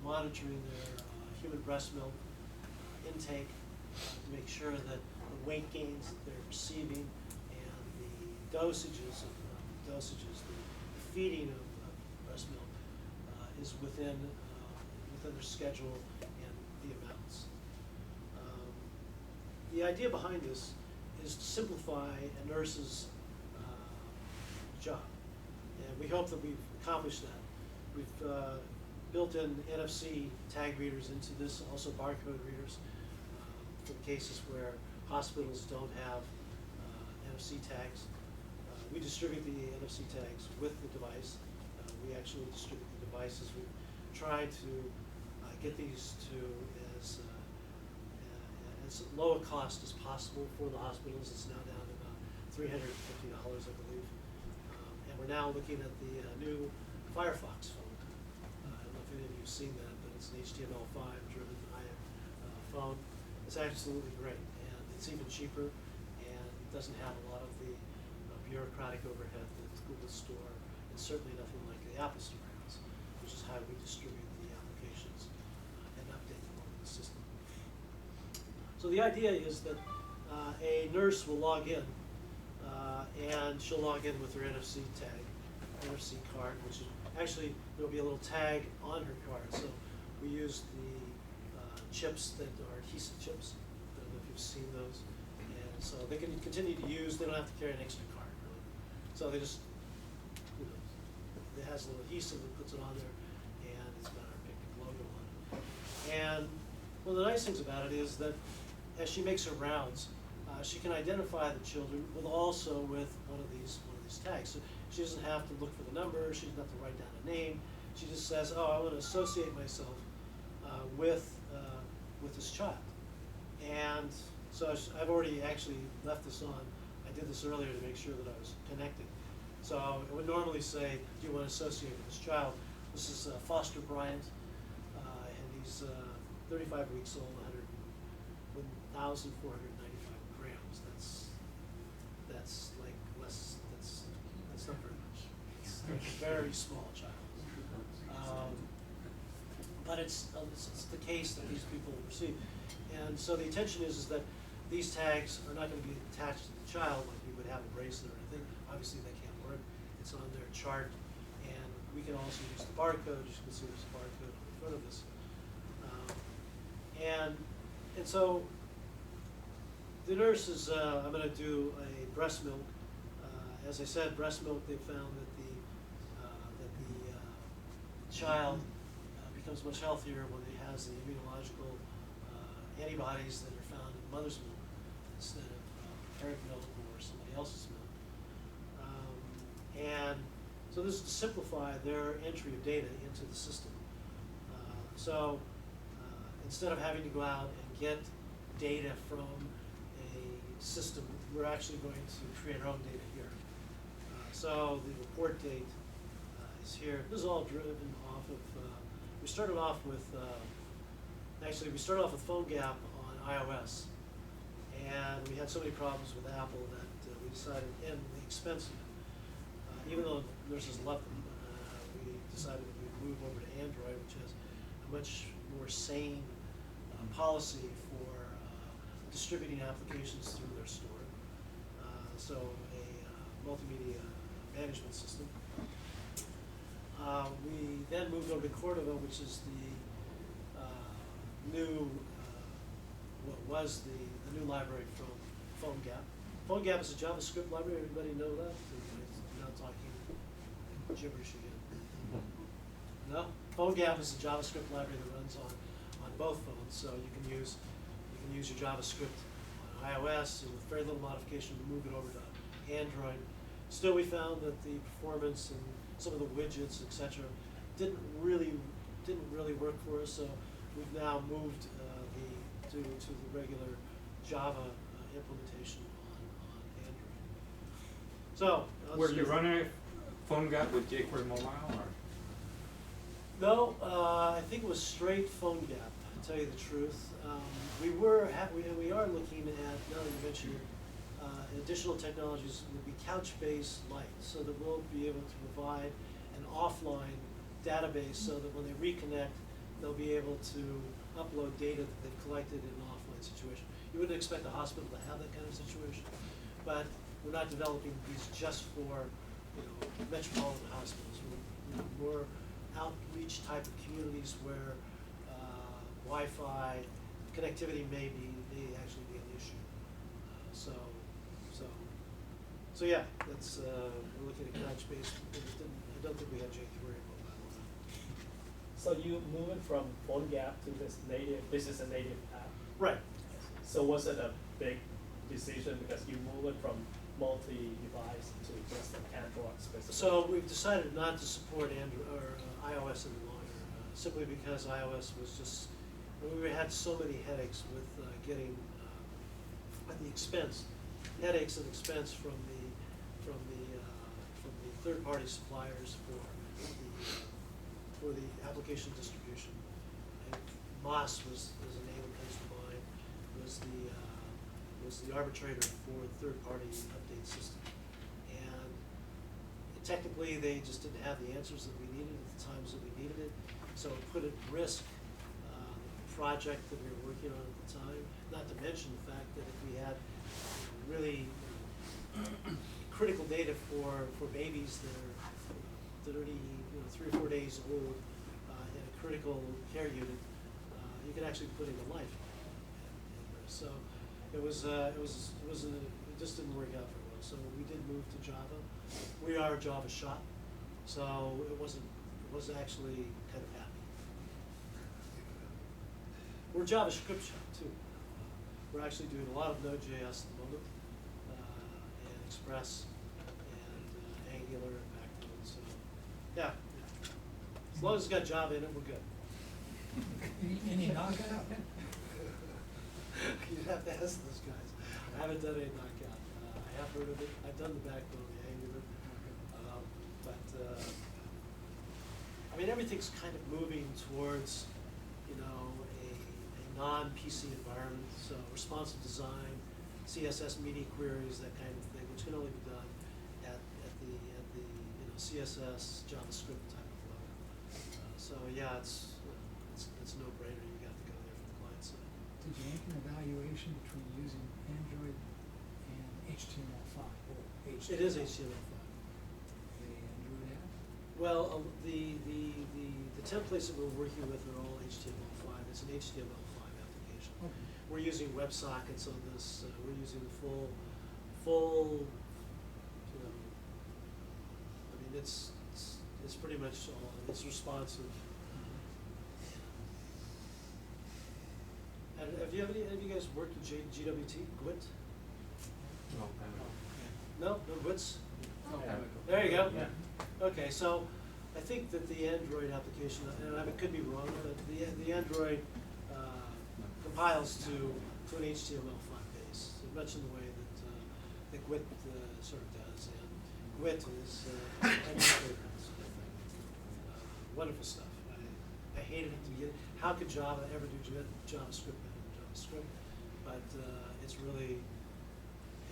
monitoring their human breast milk intake to make sure that the weight gains that they're receiving and the dosages, the feeding of breast milk is within their schedule and the amounts. The idea behind this is to simplify a nurse's job, and we hope that we've accomplished that. We've built in NFC tag readers into this, also barcode readers for the cases where hospitals don't have NFC tags. We distribute the NFC tags with the device. We actually distribute the devices. We try to get these to as low a cost as possible for the hospitals. It's now down to about $350, I believe. And we're now looking at the new Firefox phone. I don't know if any of you have seen that, but it's an HTML5 driven phone. It's absolutely great, and it's even cheaper, and it doesn't have a lot of the bureaucratic overhead that Google Store, and certainly nothing like the Apple Store has, which is how we distribute the applications and update them over the system. So the idea is that a nurse will log in, and she'll log in with her NFC tag, NFC card, which is actually, there'll be a little tag on her card. So we use the chips that are adhesive chips. I don't know if you've seen those. And so they can continue to use, they don't have to carry an extra card, really. So they just, you know, it has a little adhesive that puts it on there, and it's got our picnic logo on it. And one of the nice things about it is that as she makes her rounds, she can identify the children with also with one of these tags. So she doesn't have to look for the number, she doesn't have to write down a name. She just says, oh, I want to associate myself with this child. And so I've already actually left this on. I did this earlier to make sure that I was connected. So I would normally say, do you want to associate with this child? This is Foster Bryant, and he's 35 weeks old, 1,495 grams. That's like less. That's not very much. It's a very small child. But it's the case that these people receive. And so the intention is that these tags are not going to be attached to the child like you would have a bracelet or anything. Obviously they can't work. It's on their chart. And we can also use the barcode. You can see there's a barcode on the front of this. And so the nurse is, I'm going to do a breast milk. As I said, breast milk, they found that the child becomes much healthier when it has the immunological antibodies that are found in mother's milk instead of parent milk or somebody else's milk. And so this is to simplify their entry of data into the system. So instead of having to go out and get data from a system, we're actually going to create our own data here. So the report date is here. This is all driven off of, we started off with PhoneGap on iOS. And we had so many problems with Apple that we decided, and the expense of it, even though nurses love them, we decided that we'd move over to Android, which has a much more sane policy for distributing applications through their store. So a multimedia management system. We then moved over to Cordova, which is the new, what was the new library from PhoneGap. PhoneGap is a JavaScript library. Everybody know that? I'm not talking gibberish again. No? PhoneGap is a JavaScript library that runs on both phones, so you can use your JavaScript on iOS, and with very little modification, we move it over to Android. Still, we found that the performance and some of the widgets, etc., didn't really work for us. So we've now moved to the regular Java implementation on Android. So were you running PhoneGap with jQuery Mobile or? No, I think it was straight PhoneGap. To tell you the truth, we are looking at, now that you mentioned it, additional technologies would be couch-based light, so that we'll be able to provide an offline database so that when they reconnect, they'll be able to upload data that they've collected in an offline situation. You wouldn't expect a hospital to have that kind of situation, but we're not developing these just for metropolitan hospitals. We're more outreach type of communities where Wi-Fi connectivity may actually be an issue. So yeah, that's we're looking at couch-based. I don't think we have jQuery mobile. So you moving from PhoneGap to this native, this is a native app? Right. So was it a big decision because you moved from multi-device to just an Android specific? So we've decided not to support Android or iOS any longer, simply because iOS was just, we had so many headaches with getting at the expense, headaches and expense from the third-party suppliers for the application distribution. And MOS was the name that comes to mind. Was the arbitrator for the third-party update system, and technically they just didn't have the answers that we needed at the times that we needed it. So it put at risk the project that we were working on at the time. Not to mention the fact that if we had really critical data for babies that are 30, 3 or 4 days old in a critical care unit. You can actually put in a life. So it just didn't work out very well. So we did move to Java. We are a Java shop, so it was actually kind of happy. We're a JavaScript shop too. We're actually doing a lot of Node.js at the moment, and Express, and Angular, and Backbone. So yeah. As long as it's got Java in it, we're good. Any knockout? You'd have to ask those guys. I haven't done any knockout. I have heard of it. I've done the Backbone, the Angular. I mean, everything's kind of moving towards, a non-PC environment. So responsive design, CSS media queries, that kind of thing, which can only be done at the CSS JavaScript type of level. So yeah, it's a no-brainer. You got to go there for the client side. Did you make an evaluation between using Android and HTML5 or HTML? It is HTML5. The Android app? Well, the templates that we're working with are all HTML5. It's an HTML5 application. Okay. We're using WebSockets on this. We're using the full. I mean, it's pretty much all. It's responsive. And have you guys worked with GWT, GWT? No GWTs? There you go. Yeah. Okay, so I think that the Android application, and I could be wrong, but the Android compiles to an HTML5 base, much in the way that GWT sort of does. And GWT is my favorite sort of thing. Wonderful stuff. I hated it to begin. How could Java ever do JavaScript better than JavaScript? But it's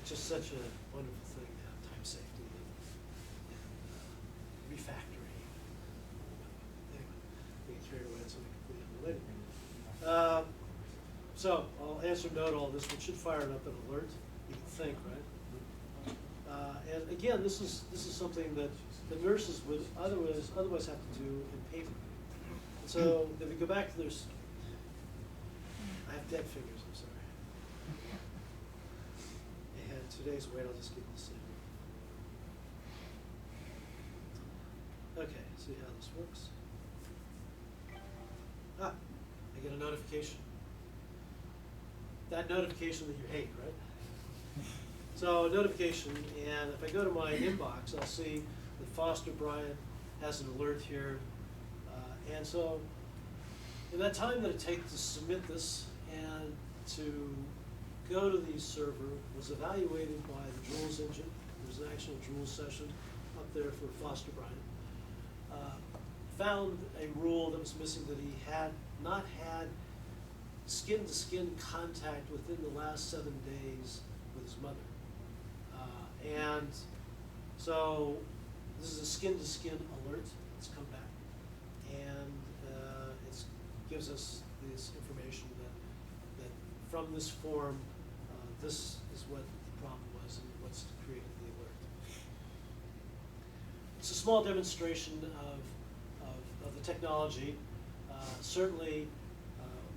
just such a wonderful thing to have time safety and refactoring. Anyway, we get carried away on something completely unrelated. So I'll answer no to all this, which should fire up an alert. You can think, right? And again, this is something that the nurses would otherwise have to do in paper. So if we go back to this, I have dead fingers. I'm sorry. And today's weight, I'll just keep it the same. Okay, see how this works. I get a notification. That notification that you hate, right? So a notification, and if I go to my inbox, I'll see that Foster Bryant has an alert here. And so in that time that it takes to submit this and to go to the server was evaluated by the Joules engine. There's an actual Joules session up there for Foster Bryant. Found a rule that was missing, that he had not had skin-to-skin contact within the last 7 days with his mother. And so this is a skin-to-skin alert that's come back. And it gives us this information that from this form, this is what the problem was and what's created the alert. It's a small demonstration of the technology. Certainly,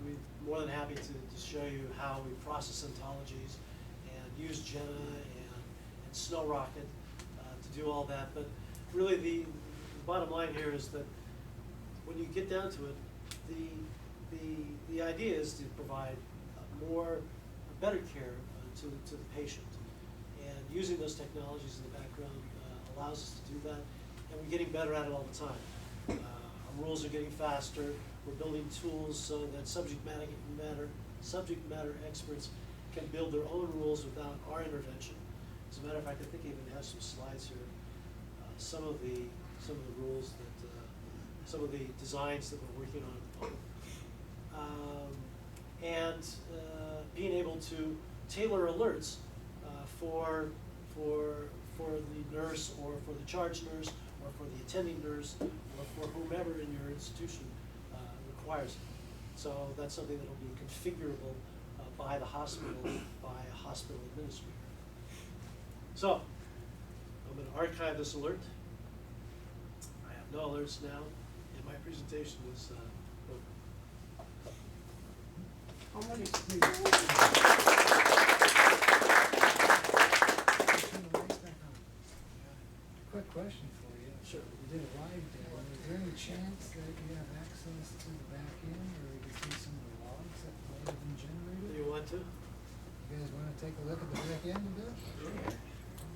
we're more than happy to show you how we process ontologies and use Jenna and SnowRocket to do all that. But really, the bottom line here is that when you get down to it, the idea is to provide better care to the patient. And using those technologies in the background allows us to do that, and we're getting better at it all the time. Our rules are getting faster. We're building tools so that subject matter experts can build their own rules without our intervention. As a matter of fact, I think I even have some slides here. Some of the rules that some of the designs that we're working on at the moment. And being able to tailor alerts for the nurse, or for the charge nurse, or for the attending nurse, or for whomever in your institution requires it. So that's something that will be configurable by the hospital, by a hospital administrator. So, I'm going to archive this alert. I have no alerts now, and my presentation is over. Quick question for you. Sure. You did a live demo. Is there any chance that you have access to the back end, or you can see some of the logs that might have been Do generated? you want to? You guys want to take a look at the back end a bit?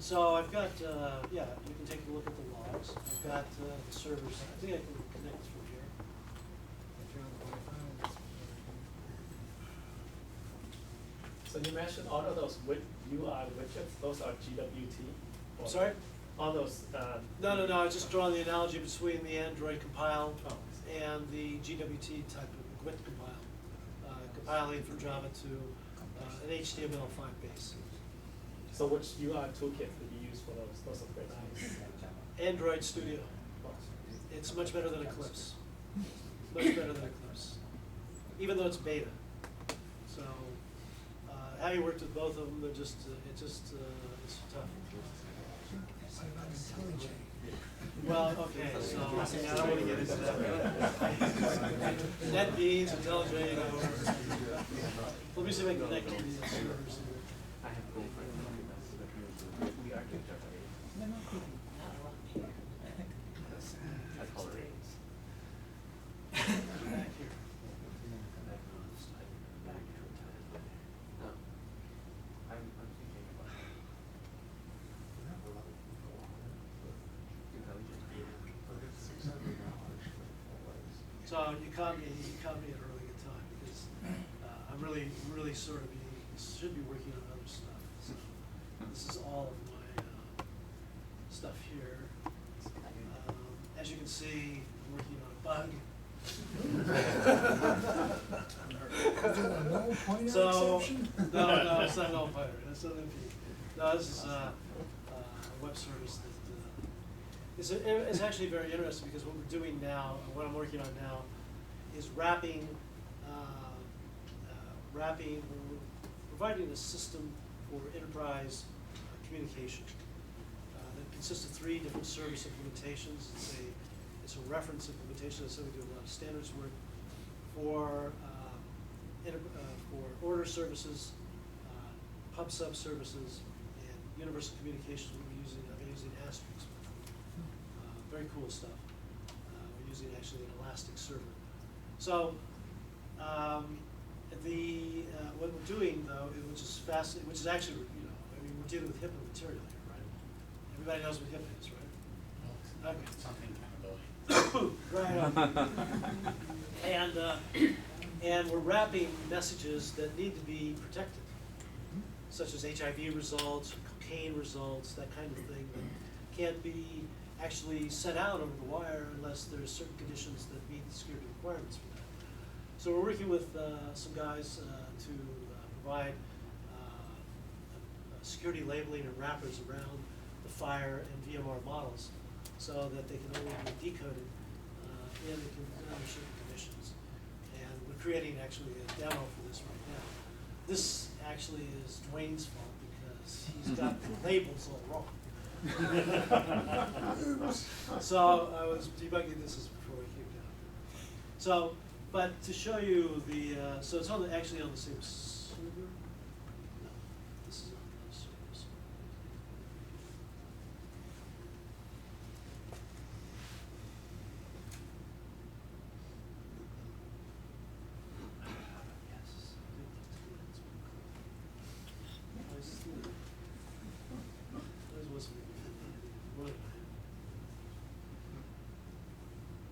So I've got, yeah, you can take a look at the logs. I've got the servers. I think I can connect from here. If you're on the Wi-Fi, that's So you mentioned all of those UI widgets, those are GWT? or- Sorry? All those, No, I was just drawing the analogy between the Android compile and the GWT type of GWT compile, compiling from Java to an HTML5 base. so which UI toolkit did you use for those? Those are great. Android Studio. It's much better than Eclipse. Much better than Eclipse, even though it's beta. So, having worked with both of them, they're just it's tough. what about IntelliJ? Well, okay, so I don't want to get into that. NetBeans, IntelliJ, let me see if I can connect to these servers here. Back here. So you caught me at a really good time because I'm really sort of should be working on other stuff. So this is all of my stuff here. As you can see, I'm working on a bug. Is it a null pointer So, exception? no, it's not null pointer. That's not NP. No, this is a web service that it's actually very interesting because what we're doing now, and what I'm working on now, is wrapping, we're providing a system for enterprise communication that consists of 3 different service implementations. It's a reference implementation, so we do a lot of standards work for order services, pub sub services, and universal communications. I've been using Asterisk. Very cool stuff. We're using actually an Elastic server. So what we're doing though, which is fascinating, which is actually, I mean, we're dealing with HIPAA material here, right? Everybody knows what HIPAA is, right? Okay. Something kind of Right on. And we're wrapping messages that need to be protected, such as HIV results, cocaine results, that kind of thing that can't be actually sent out over the wire unless there's certain conditions that meet the security requirements for that. So we're working with some guys to provide security labeling and wrappers around the FHIR and VMR models so that they can only be decoded under certain conditions. And we're creating actually a demo for this right now. This actually is Dwayne's fault because he's got the labels all wrong. So I was debugging this before we came down. So, but to show you so it's actually on the same server. No, this is on the servers.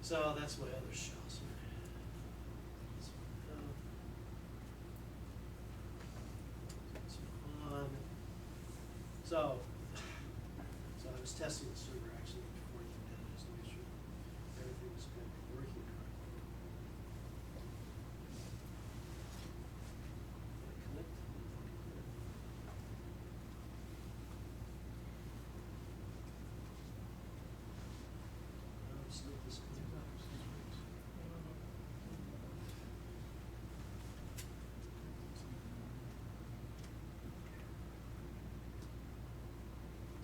So that's my other show. So I was testing the server actually before you came down just to make sure everything was good, working correctly. Connect. It's not this connect.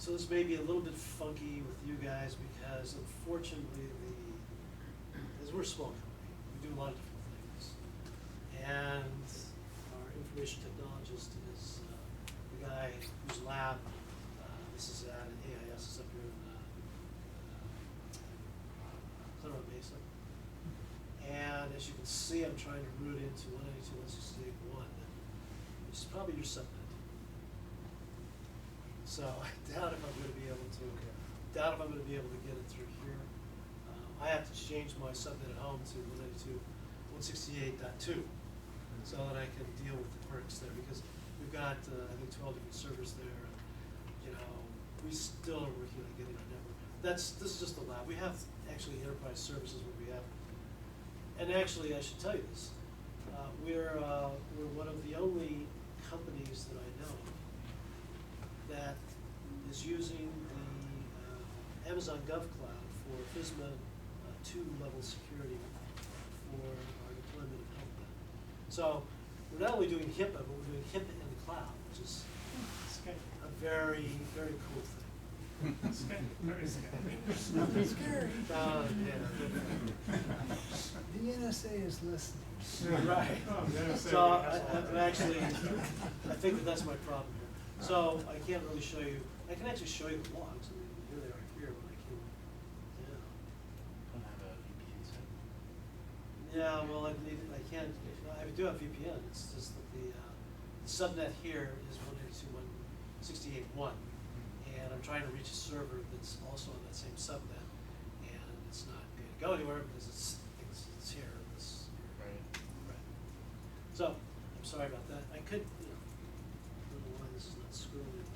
So this may be a little bit funky with you guys because unfortunately as we're a small company, we do a lot of different things. And our information technologist is the guy whose lab this is at AIS, is up here in Claremont Mesa. And as you can see, I'm trying to root into 192.168.1, which is probably your subnet. So I doubt if I'm going to be able to get it through here. I have to change my subnet at home to 192.168.2 so that I can deal with the quirks there, because we've got I think 12 different servers there. And, you know, we still are working on getting our network. This is just the lab. We have actually enterprise services where we have, and actually I should tell you this, we're one of the only companies that I know that is using the Amazon GovCloud for FISMA 2-level security for our deployment of health. So we're not only doing HIPAA, but we're doing HIPAA in the cloud, which is a very, very cool thing. Very scary. Nothing scary. Yeah. The NSA is listening. Right. Oh, yeah, So I'm actually, I think that's my problem here. So I can't really show you, I can actually show you the logs. I mean, here they are here, but I can, Don't have a VPN set. yeah, well, I can't, I do have VPN. It's just that the subnet here is 192.168.1, and I'm trying to reach a server that's also on that same subnet, and it's not going to go anywhere because it's here. Right. So I'm sorry about that. I could, I don't know why this is not scrolling.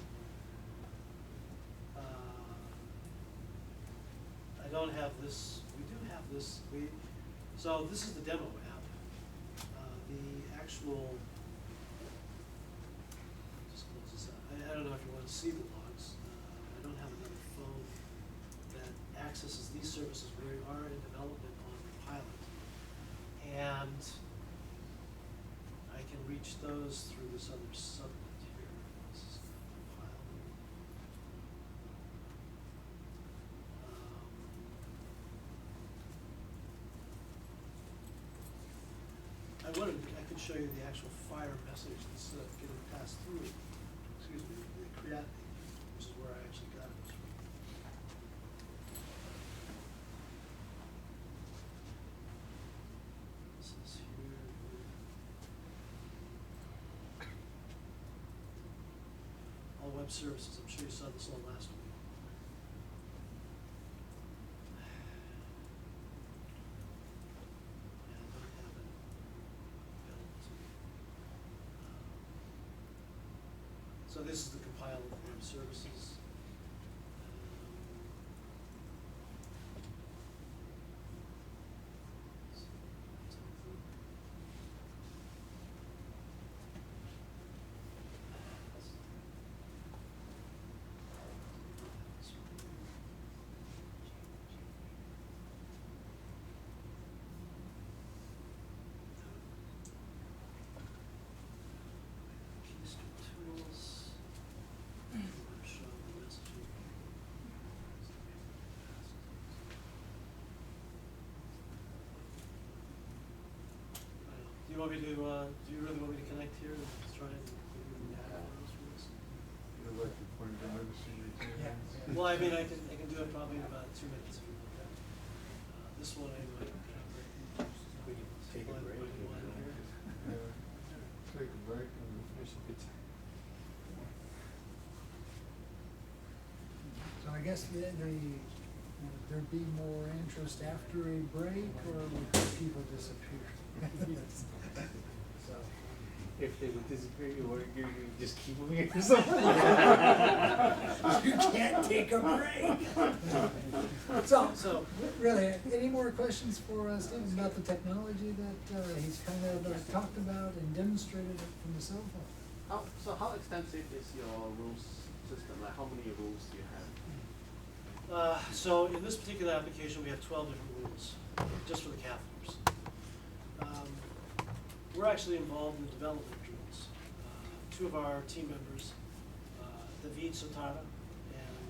I don't have this. We do have this. So this is the demo app. The actual. Just close this out. I don't know if you want to see the logs. I don't have another phone that accesses these services. We are in development on the pilot, and I can reach those through this other subnet here. This is compiled. I could show you the actual fire message instead of getting passed through, excuse me, the create, which is where I actually got it from. This is here. All web services, I'm sure you saw this all last week. Yeah, I don't have it built. So this is the compile of web services. Tools. Show the messaging. Do you want me to? Do you really want me to connect here and try and give you the arrows for this? You're like the point of emergency routine. Well, I mean, I can do it probably in about 2 minutes if you want that. This one I might. We can take a break. Yeah. Take a break and finish a good time. So I guess would there be more interest after a break, or would people disappear? So. If they would disagree, you just keep moving it for something. You can't take a break. So really, any more questions for Steven about the technology that he's kind of talked about and demonstrated it from the cell phone? So how extensive is your rules system? Like how many rules do you have? So in this particular application, we have 12 different rules, just for the catheters. We're actually involved in the development of rules. Two of our team members, David Sotara and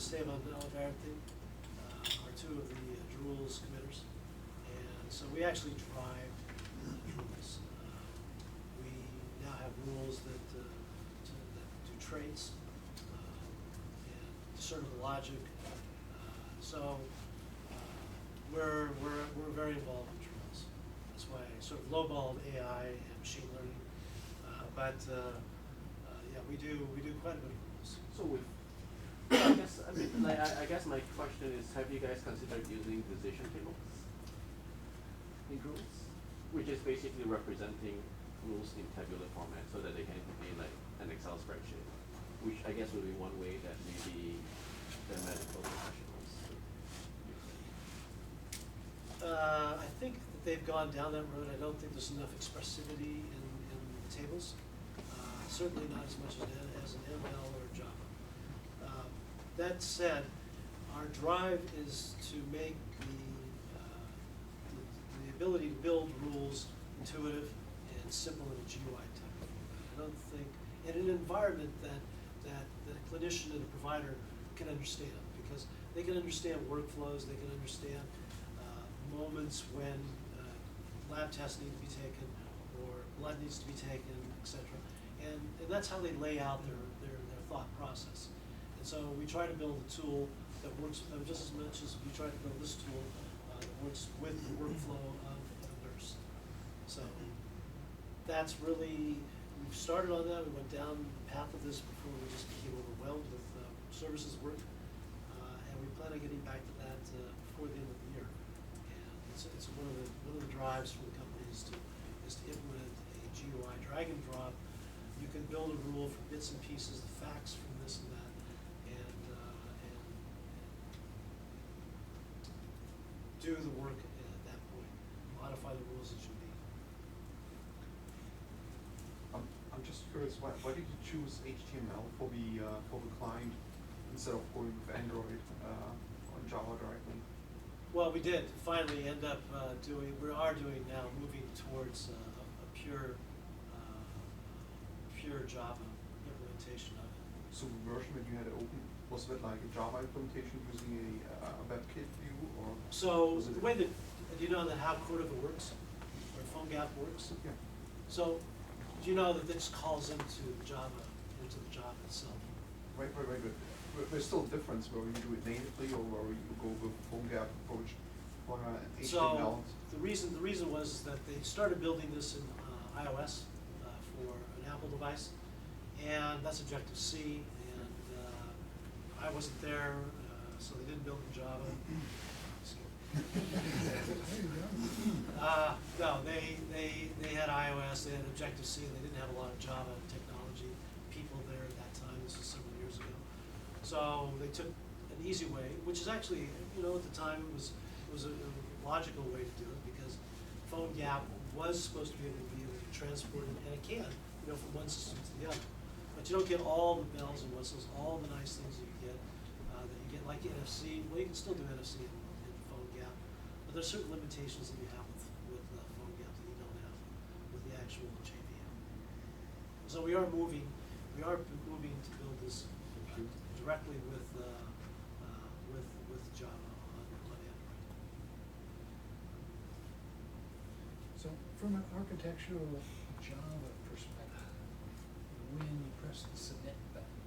Esteban Alvarte are two of the rules committers. And so we actually drive rules. We now have rules that do traits and discernible logic. So we're very involved in rules. That's why I sort of lowballed AI and machine learning. But yeah, we do quite a bit of rules. So with, I guess my question is, have you guys considered using decision tables in rules? Which is basically representing rules in tabular format so that they can be like an Excel spreadsheet, which I guess would be one way that maybe the medical professionals would use it. I think that they've gone down that road. I don't think there's enough expressivity in the tables. Certainly not as much as an ML or Java. That said, our drive is to make the ability to build rules intuitive and simple in a GUI type of format. I don't think, in an environment that the clinician and the provider can understand, because they can understand workflows, they can understand moments when lab tests need to be taken or blood needs to be taken, etc. And that's how they lay out their thought process. And so we try to build a tool that works just as much as we try to build this tool that works with the workflow of a nurse. So that's really, we've started on that. We went down the path of this before we just became overwhelmed with services work. And we plan on getting back to that before the end of the year. And it's one of the drives for the company is to implement a GUI drag and drop. You can build a rule from bits and pieces, the facts from this and that, and do the work at that point. Modify the rules as you need. I'm just curious, why did you choose HTML for the client instead of going with Android or Java directly? Well, we did finally end up moving towards a pure Java implementation of it. So the version that you had open, was it like a Java implementation using a WebKit view, or? So was it the way that, do you know that how Cordova works, or PhoneGap works? Yeah. So do you know that this calls into the Java itself? Right. But there's still a difference whether you do it natively or whether you go with a PhoneGap approach or HTML. So the reason was that they started building this in iOS for an Apple device, and that's Objective-C, and I wasn't there, so they didn't build in Java. No, they had iOS, they had Objective-C, and they didn't have a lot of Java technology people there at that time. This was several years ago. So they took an easy way, which is actually, at the time it was a logical way to do it, because PhoneGap was supposed to be able to transport it, and it can, from one system to the other. But you don't get all the bells and whistles, all the nice things that you get like NFC. Well, you can still do NFC in PhoneGap, but there's certain limitations that you have with PhoneGap that you don't have with the actual JVM. So we are moving to build this directly with Java on Android. So from an architectural Java perspective, when you press the submit button,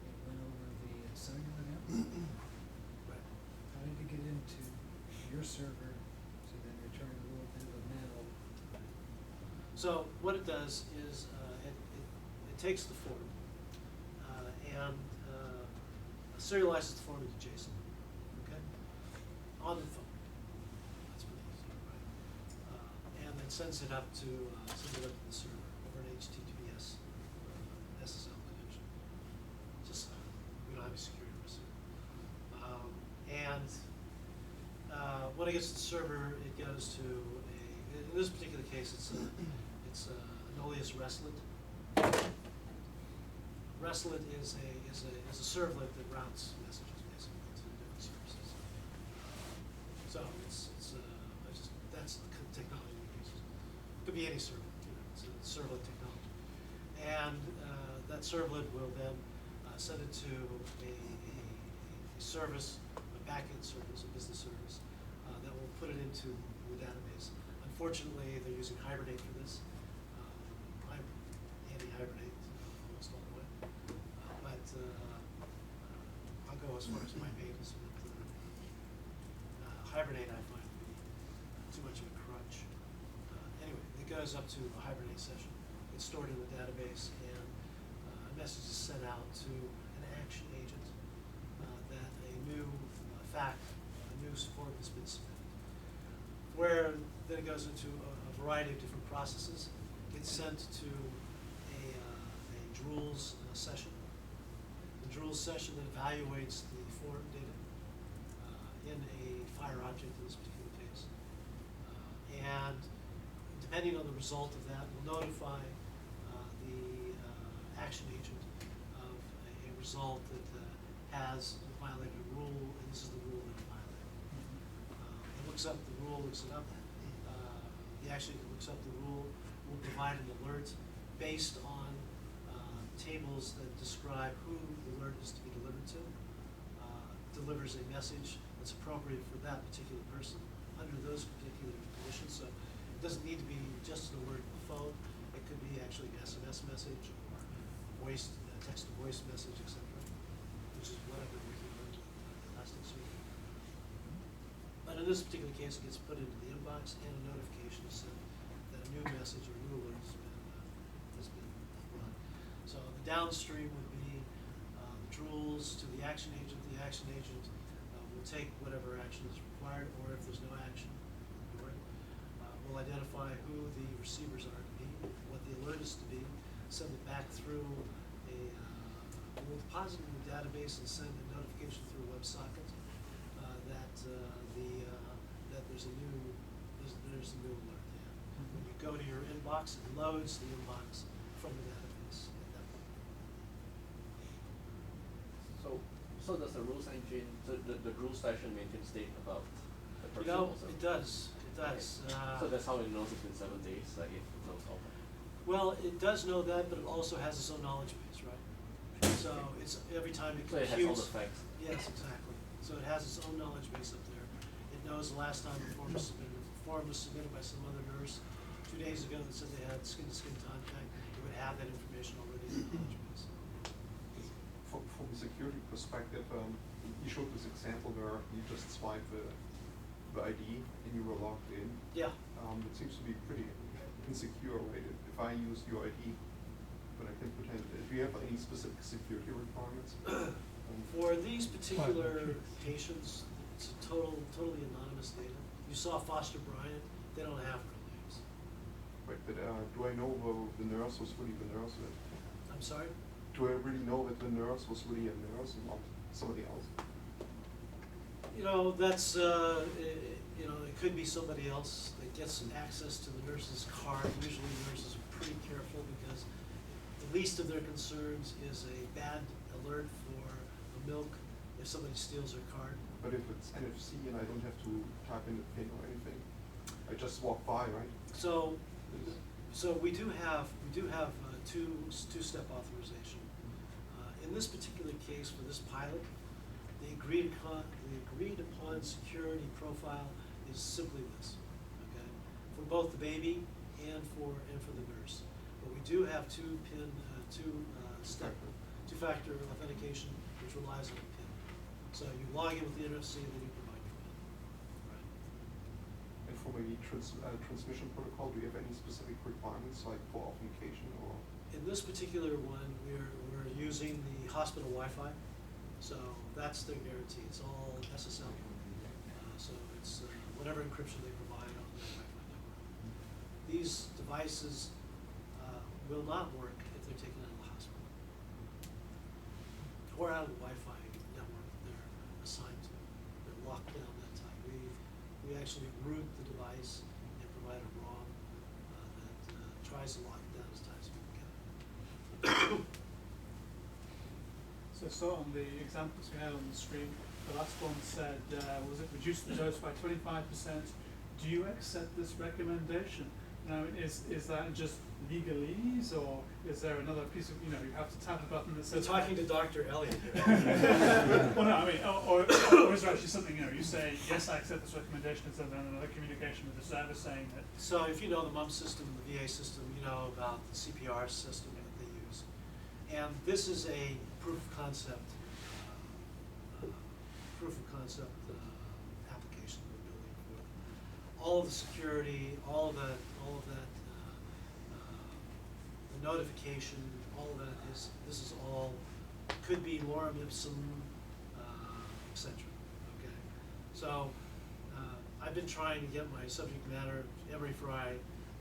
it went over the cellular network. Right. How did it get into your server to then return a little bit of a mail? So what it does is it takes the form and serializes the form into JSON, okay, on the phone. That's what it is, right? And then sends it up to the server over an HTTPS SSL connection. Just we don't have a security risk. When it gets to the server, it goes to in this particular case, it's an alias RESTlet. RESTlet is a servlet that routes messages basically to different services. So that's the technology we use. It could be any servlet, it's a servlet technology, and that servlet will then send it to a service, a backend service, a business service, that will put it into the database. Unfortunately, they're using Hibernate for this. I'm anti-Hibernate almost all the way, but I'll go as far as my pages. Hibernate I find to be too much of a crutch. Anyway, it goes up to a Hibernate session. It's stored in the database, and a message is sent out to an action agent that a new fact, a new form has been submitted. Where then it goes into a variety of different processes. It's sent to a Drools session. The Drools session that evaluates the form data in a FHIR object in this particular case. And depending on the result of that, will notify the action agent of a result that has violated a rule, and this is the rule that it violated. It looks up the rule, looks it up. The action agent looks up the rule, will provide an alert based on tables that describe who the alert is to be delivered to, delivers a message that's appropriate for that particular person under those particular conditions. So it doesn't need to be just an alert on the phone. It could be actually an SMS message or voice, text-to-voice message, etc., which is what I've been working on with Elasticsearch. But in this particular case, it gets put into the inbox, and a notification is sent that a new message or a new alert has been run. So the downstream would be the rules to the action agent. The action agent will take whatever action is required, or if there's no action, we'll identify who the receivers are to be, what the alert is to be, send it back through we'll deposit it in the database and send a notification through WebSocket that there's a new alert there. When you go to your inbox, it loads the inbox from the database at that point. So does the rules engine, the rules session maintain state about the person You know, also? it does. It does. Okay. So that's how it knows it's been 7 days, like if it knows all that. Well, it does know that, but it also has its own knowledge base, right? So it's every time it So it computes. has all the facts. Yes, exactly. So it has its own knowledge base up there. It knows the last time the form was submitted. If the form was submitted by some other nurse 2 days ago that said they had skin-to-skin contact, it would have that information already in the knowledge base. From a security perspective, you showed this example where you just swipe the ID and you were logged in. Yeah. It seems to be pretty insecure, right? If I use your ID, but I can pretend. Do you have any specific security requirements? For these particular patients, it's totally anonymous data. You saw Foster Bryant, they don't have real names. Right, but do I know the nurse was really the nurse? I'm sorry? Do I really know that the nurse was really a nurse and not somebody else? You know, that's, it could be somebody else that gets access to the nurse's card. Usually nurses are pretty careful because the least of their concerns is a bad alert for a milk if somebody steals their card. But if it's NFC and I don't have to type in the PIN or anything, I just walk by, right? So we do have two-step authorization. In this particular case, for this pilot, the agreed upon security profile is simply this, okay, for both the baby and for the nurse. But we do have two-factor authentication, which relies on a PIN. So you log in with the NFC and then you provide your PIN. Right. And for maybe transmission protocol, do you have any specific requirements like for authentication or? In this particular one, we're using the hospital Wi-Fi, so that's their guarantee. It's all SSL. So it's whatever encryption they provide on the Wi-Fi network. These devices will not work if they're taken out of the hospital or out of the Wi-Fi network they're assigned to. They're locked down that time. We actually root the device and provide a ROM that tries to lock it down as tight as we can. So on the examples we had on the screen, the last one said, was it reduce the dose by 25%? Do you accept this recommendation Now, is that just legalese, or is there another piece of, you have to tap a button that So says? talking to Dr. Elliott here. Well, no, I mean, or is there actually something, you say, yes, I accept this recommendation, and then another communication with the service saying that? So if you know the MUM system, the VA system, you know about the CPR system that they use. And this is a proof of concept application that we're building for all of the security, all of that, the notification, all of that is, this is all, could be lorem ipsum, et cetera, okay? So, I've been trying to get my subject matter, Emory Fry,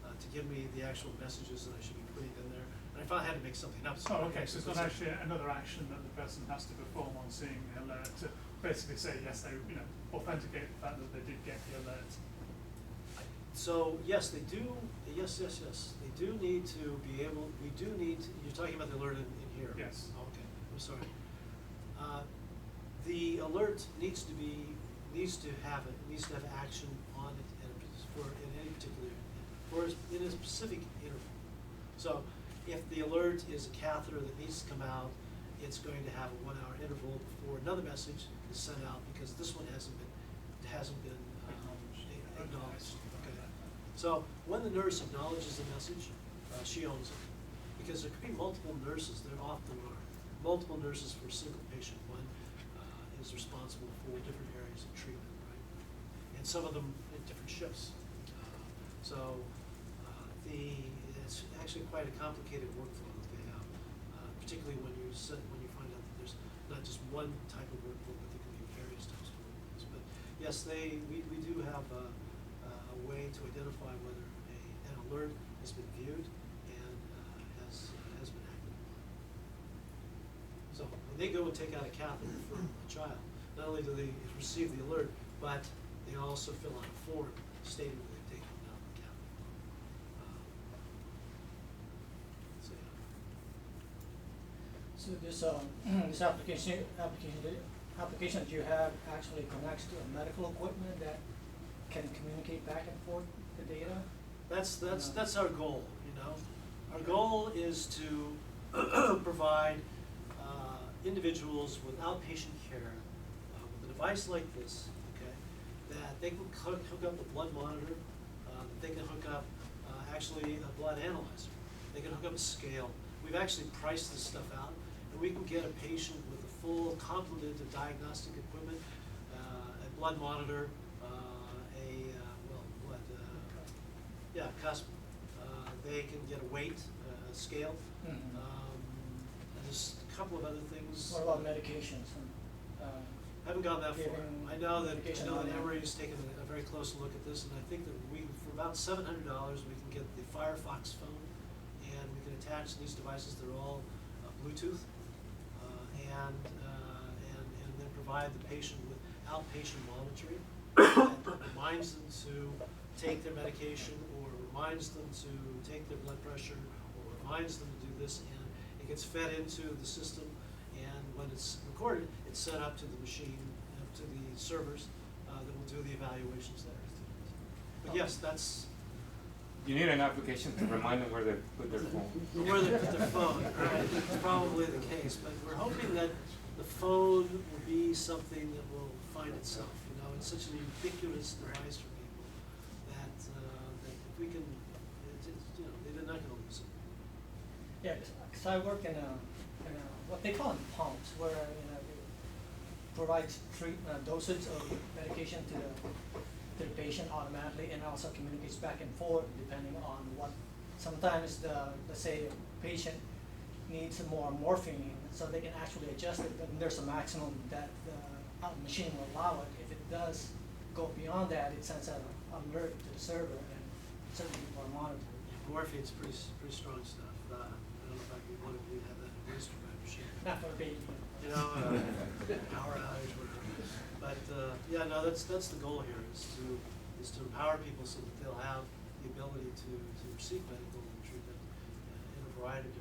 to give me the actual messages that I should be putting in there. And I finally had to make something up. Oh, okay, so it's not actually another action that the person has to perform on seeing the alert to basically say, yes, they, authenticate the fact that they did get the alert. So, yes, they do, yes. They do need to be able, we do need, you're talking about the alert in here? Yes. Oh, okay, I'm sorry. The alert needs to have action on it in any particular, or in a specific interval. So, if the alert is a catheter that needs to come out, it's going to have a 1 hour interval before another message is sent out, because this one hasn't been acknowledged. Okay. So when the nurse acknowledges the message, she owns it, because there could be multiple nurses. There often are multiple nurses for a single patient. One is responsible for different areas of treatment, right? And some of them in different shifts. It's actually quite a complicated workflow that they have, particularly when you find out that there's not just one type of workflow, but there can be various types of workflows. But yes, we do have a way to identify whether an alert has been viewed and has been acted upon. So when they go and take out a catheter from a child, not only do they receive the alert, but they also fill out a form stating that they've taken out the catheter. So this this application that you have actually connects to a medical equipment that can communicate back and forth the data? That's our goal, Our goal is to provide individuals with outpatient care with a device like this, okay, that they can hook up a blood monitor, they can hook up actually a blood analyzer, they can hook up a scale. We've actually priced this stuff out, and we can get a patient with a full complement of diagnostic equipment, a blood monitor, cusp. They can get a weight, a scale. Mm-hmm. And there's a couple of other things. What about medications? Haven't gone that far. Giving I know that medication Emory's taken a very close look at this, and I think that for about $700, we can get the Firefox phone, and we can attach these devices. They're all Bluetooth, and then provide the patient with outpatient monitoring that reminds them to take their medication, or reminds them to take their blood pressure, or reminds them to do this, and it gets fed into the system, and when it's recorded, it's sent up to the machine, to the servers that will do the evaluations there. But yes, that's You need an application to remind them where they put their phone. where they put their phone, right? It's probably the case, but we're hoping that the phone will be something that will find itself. It's such an ubiquitous device for people that if we can, they're not going to lose it. Yeah, because I work in what they call pumps, where it provides dosage of medication to the patient automatically, and also communicates back and forth depending on what. Sometimes let's say a patient needs more morphine, so they can actually adjust it, but there's a maximum that the machine will allow it. If it does go beyond that, it sends an alert to the server, and certainly people are monitored. Morphine's pretty strong stuff. I don't know if I could want to have that administered by a machine. Not for a baby. Power outage, whatever. But that's the goal here, is to empower people so that they'll have the ability to receive medical treatment in a variety of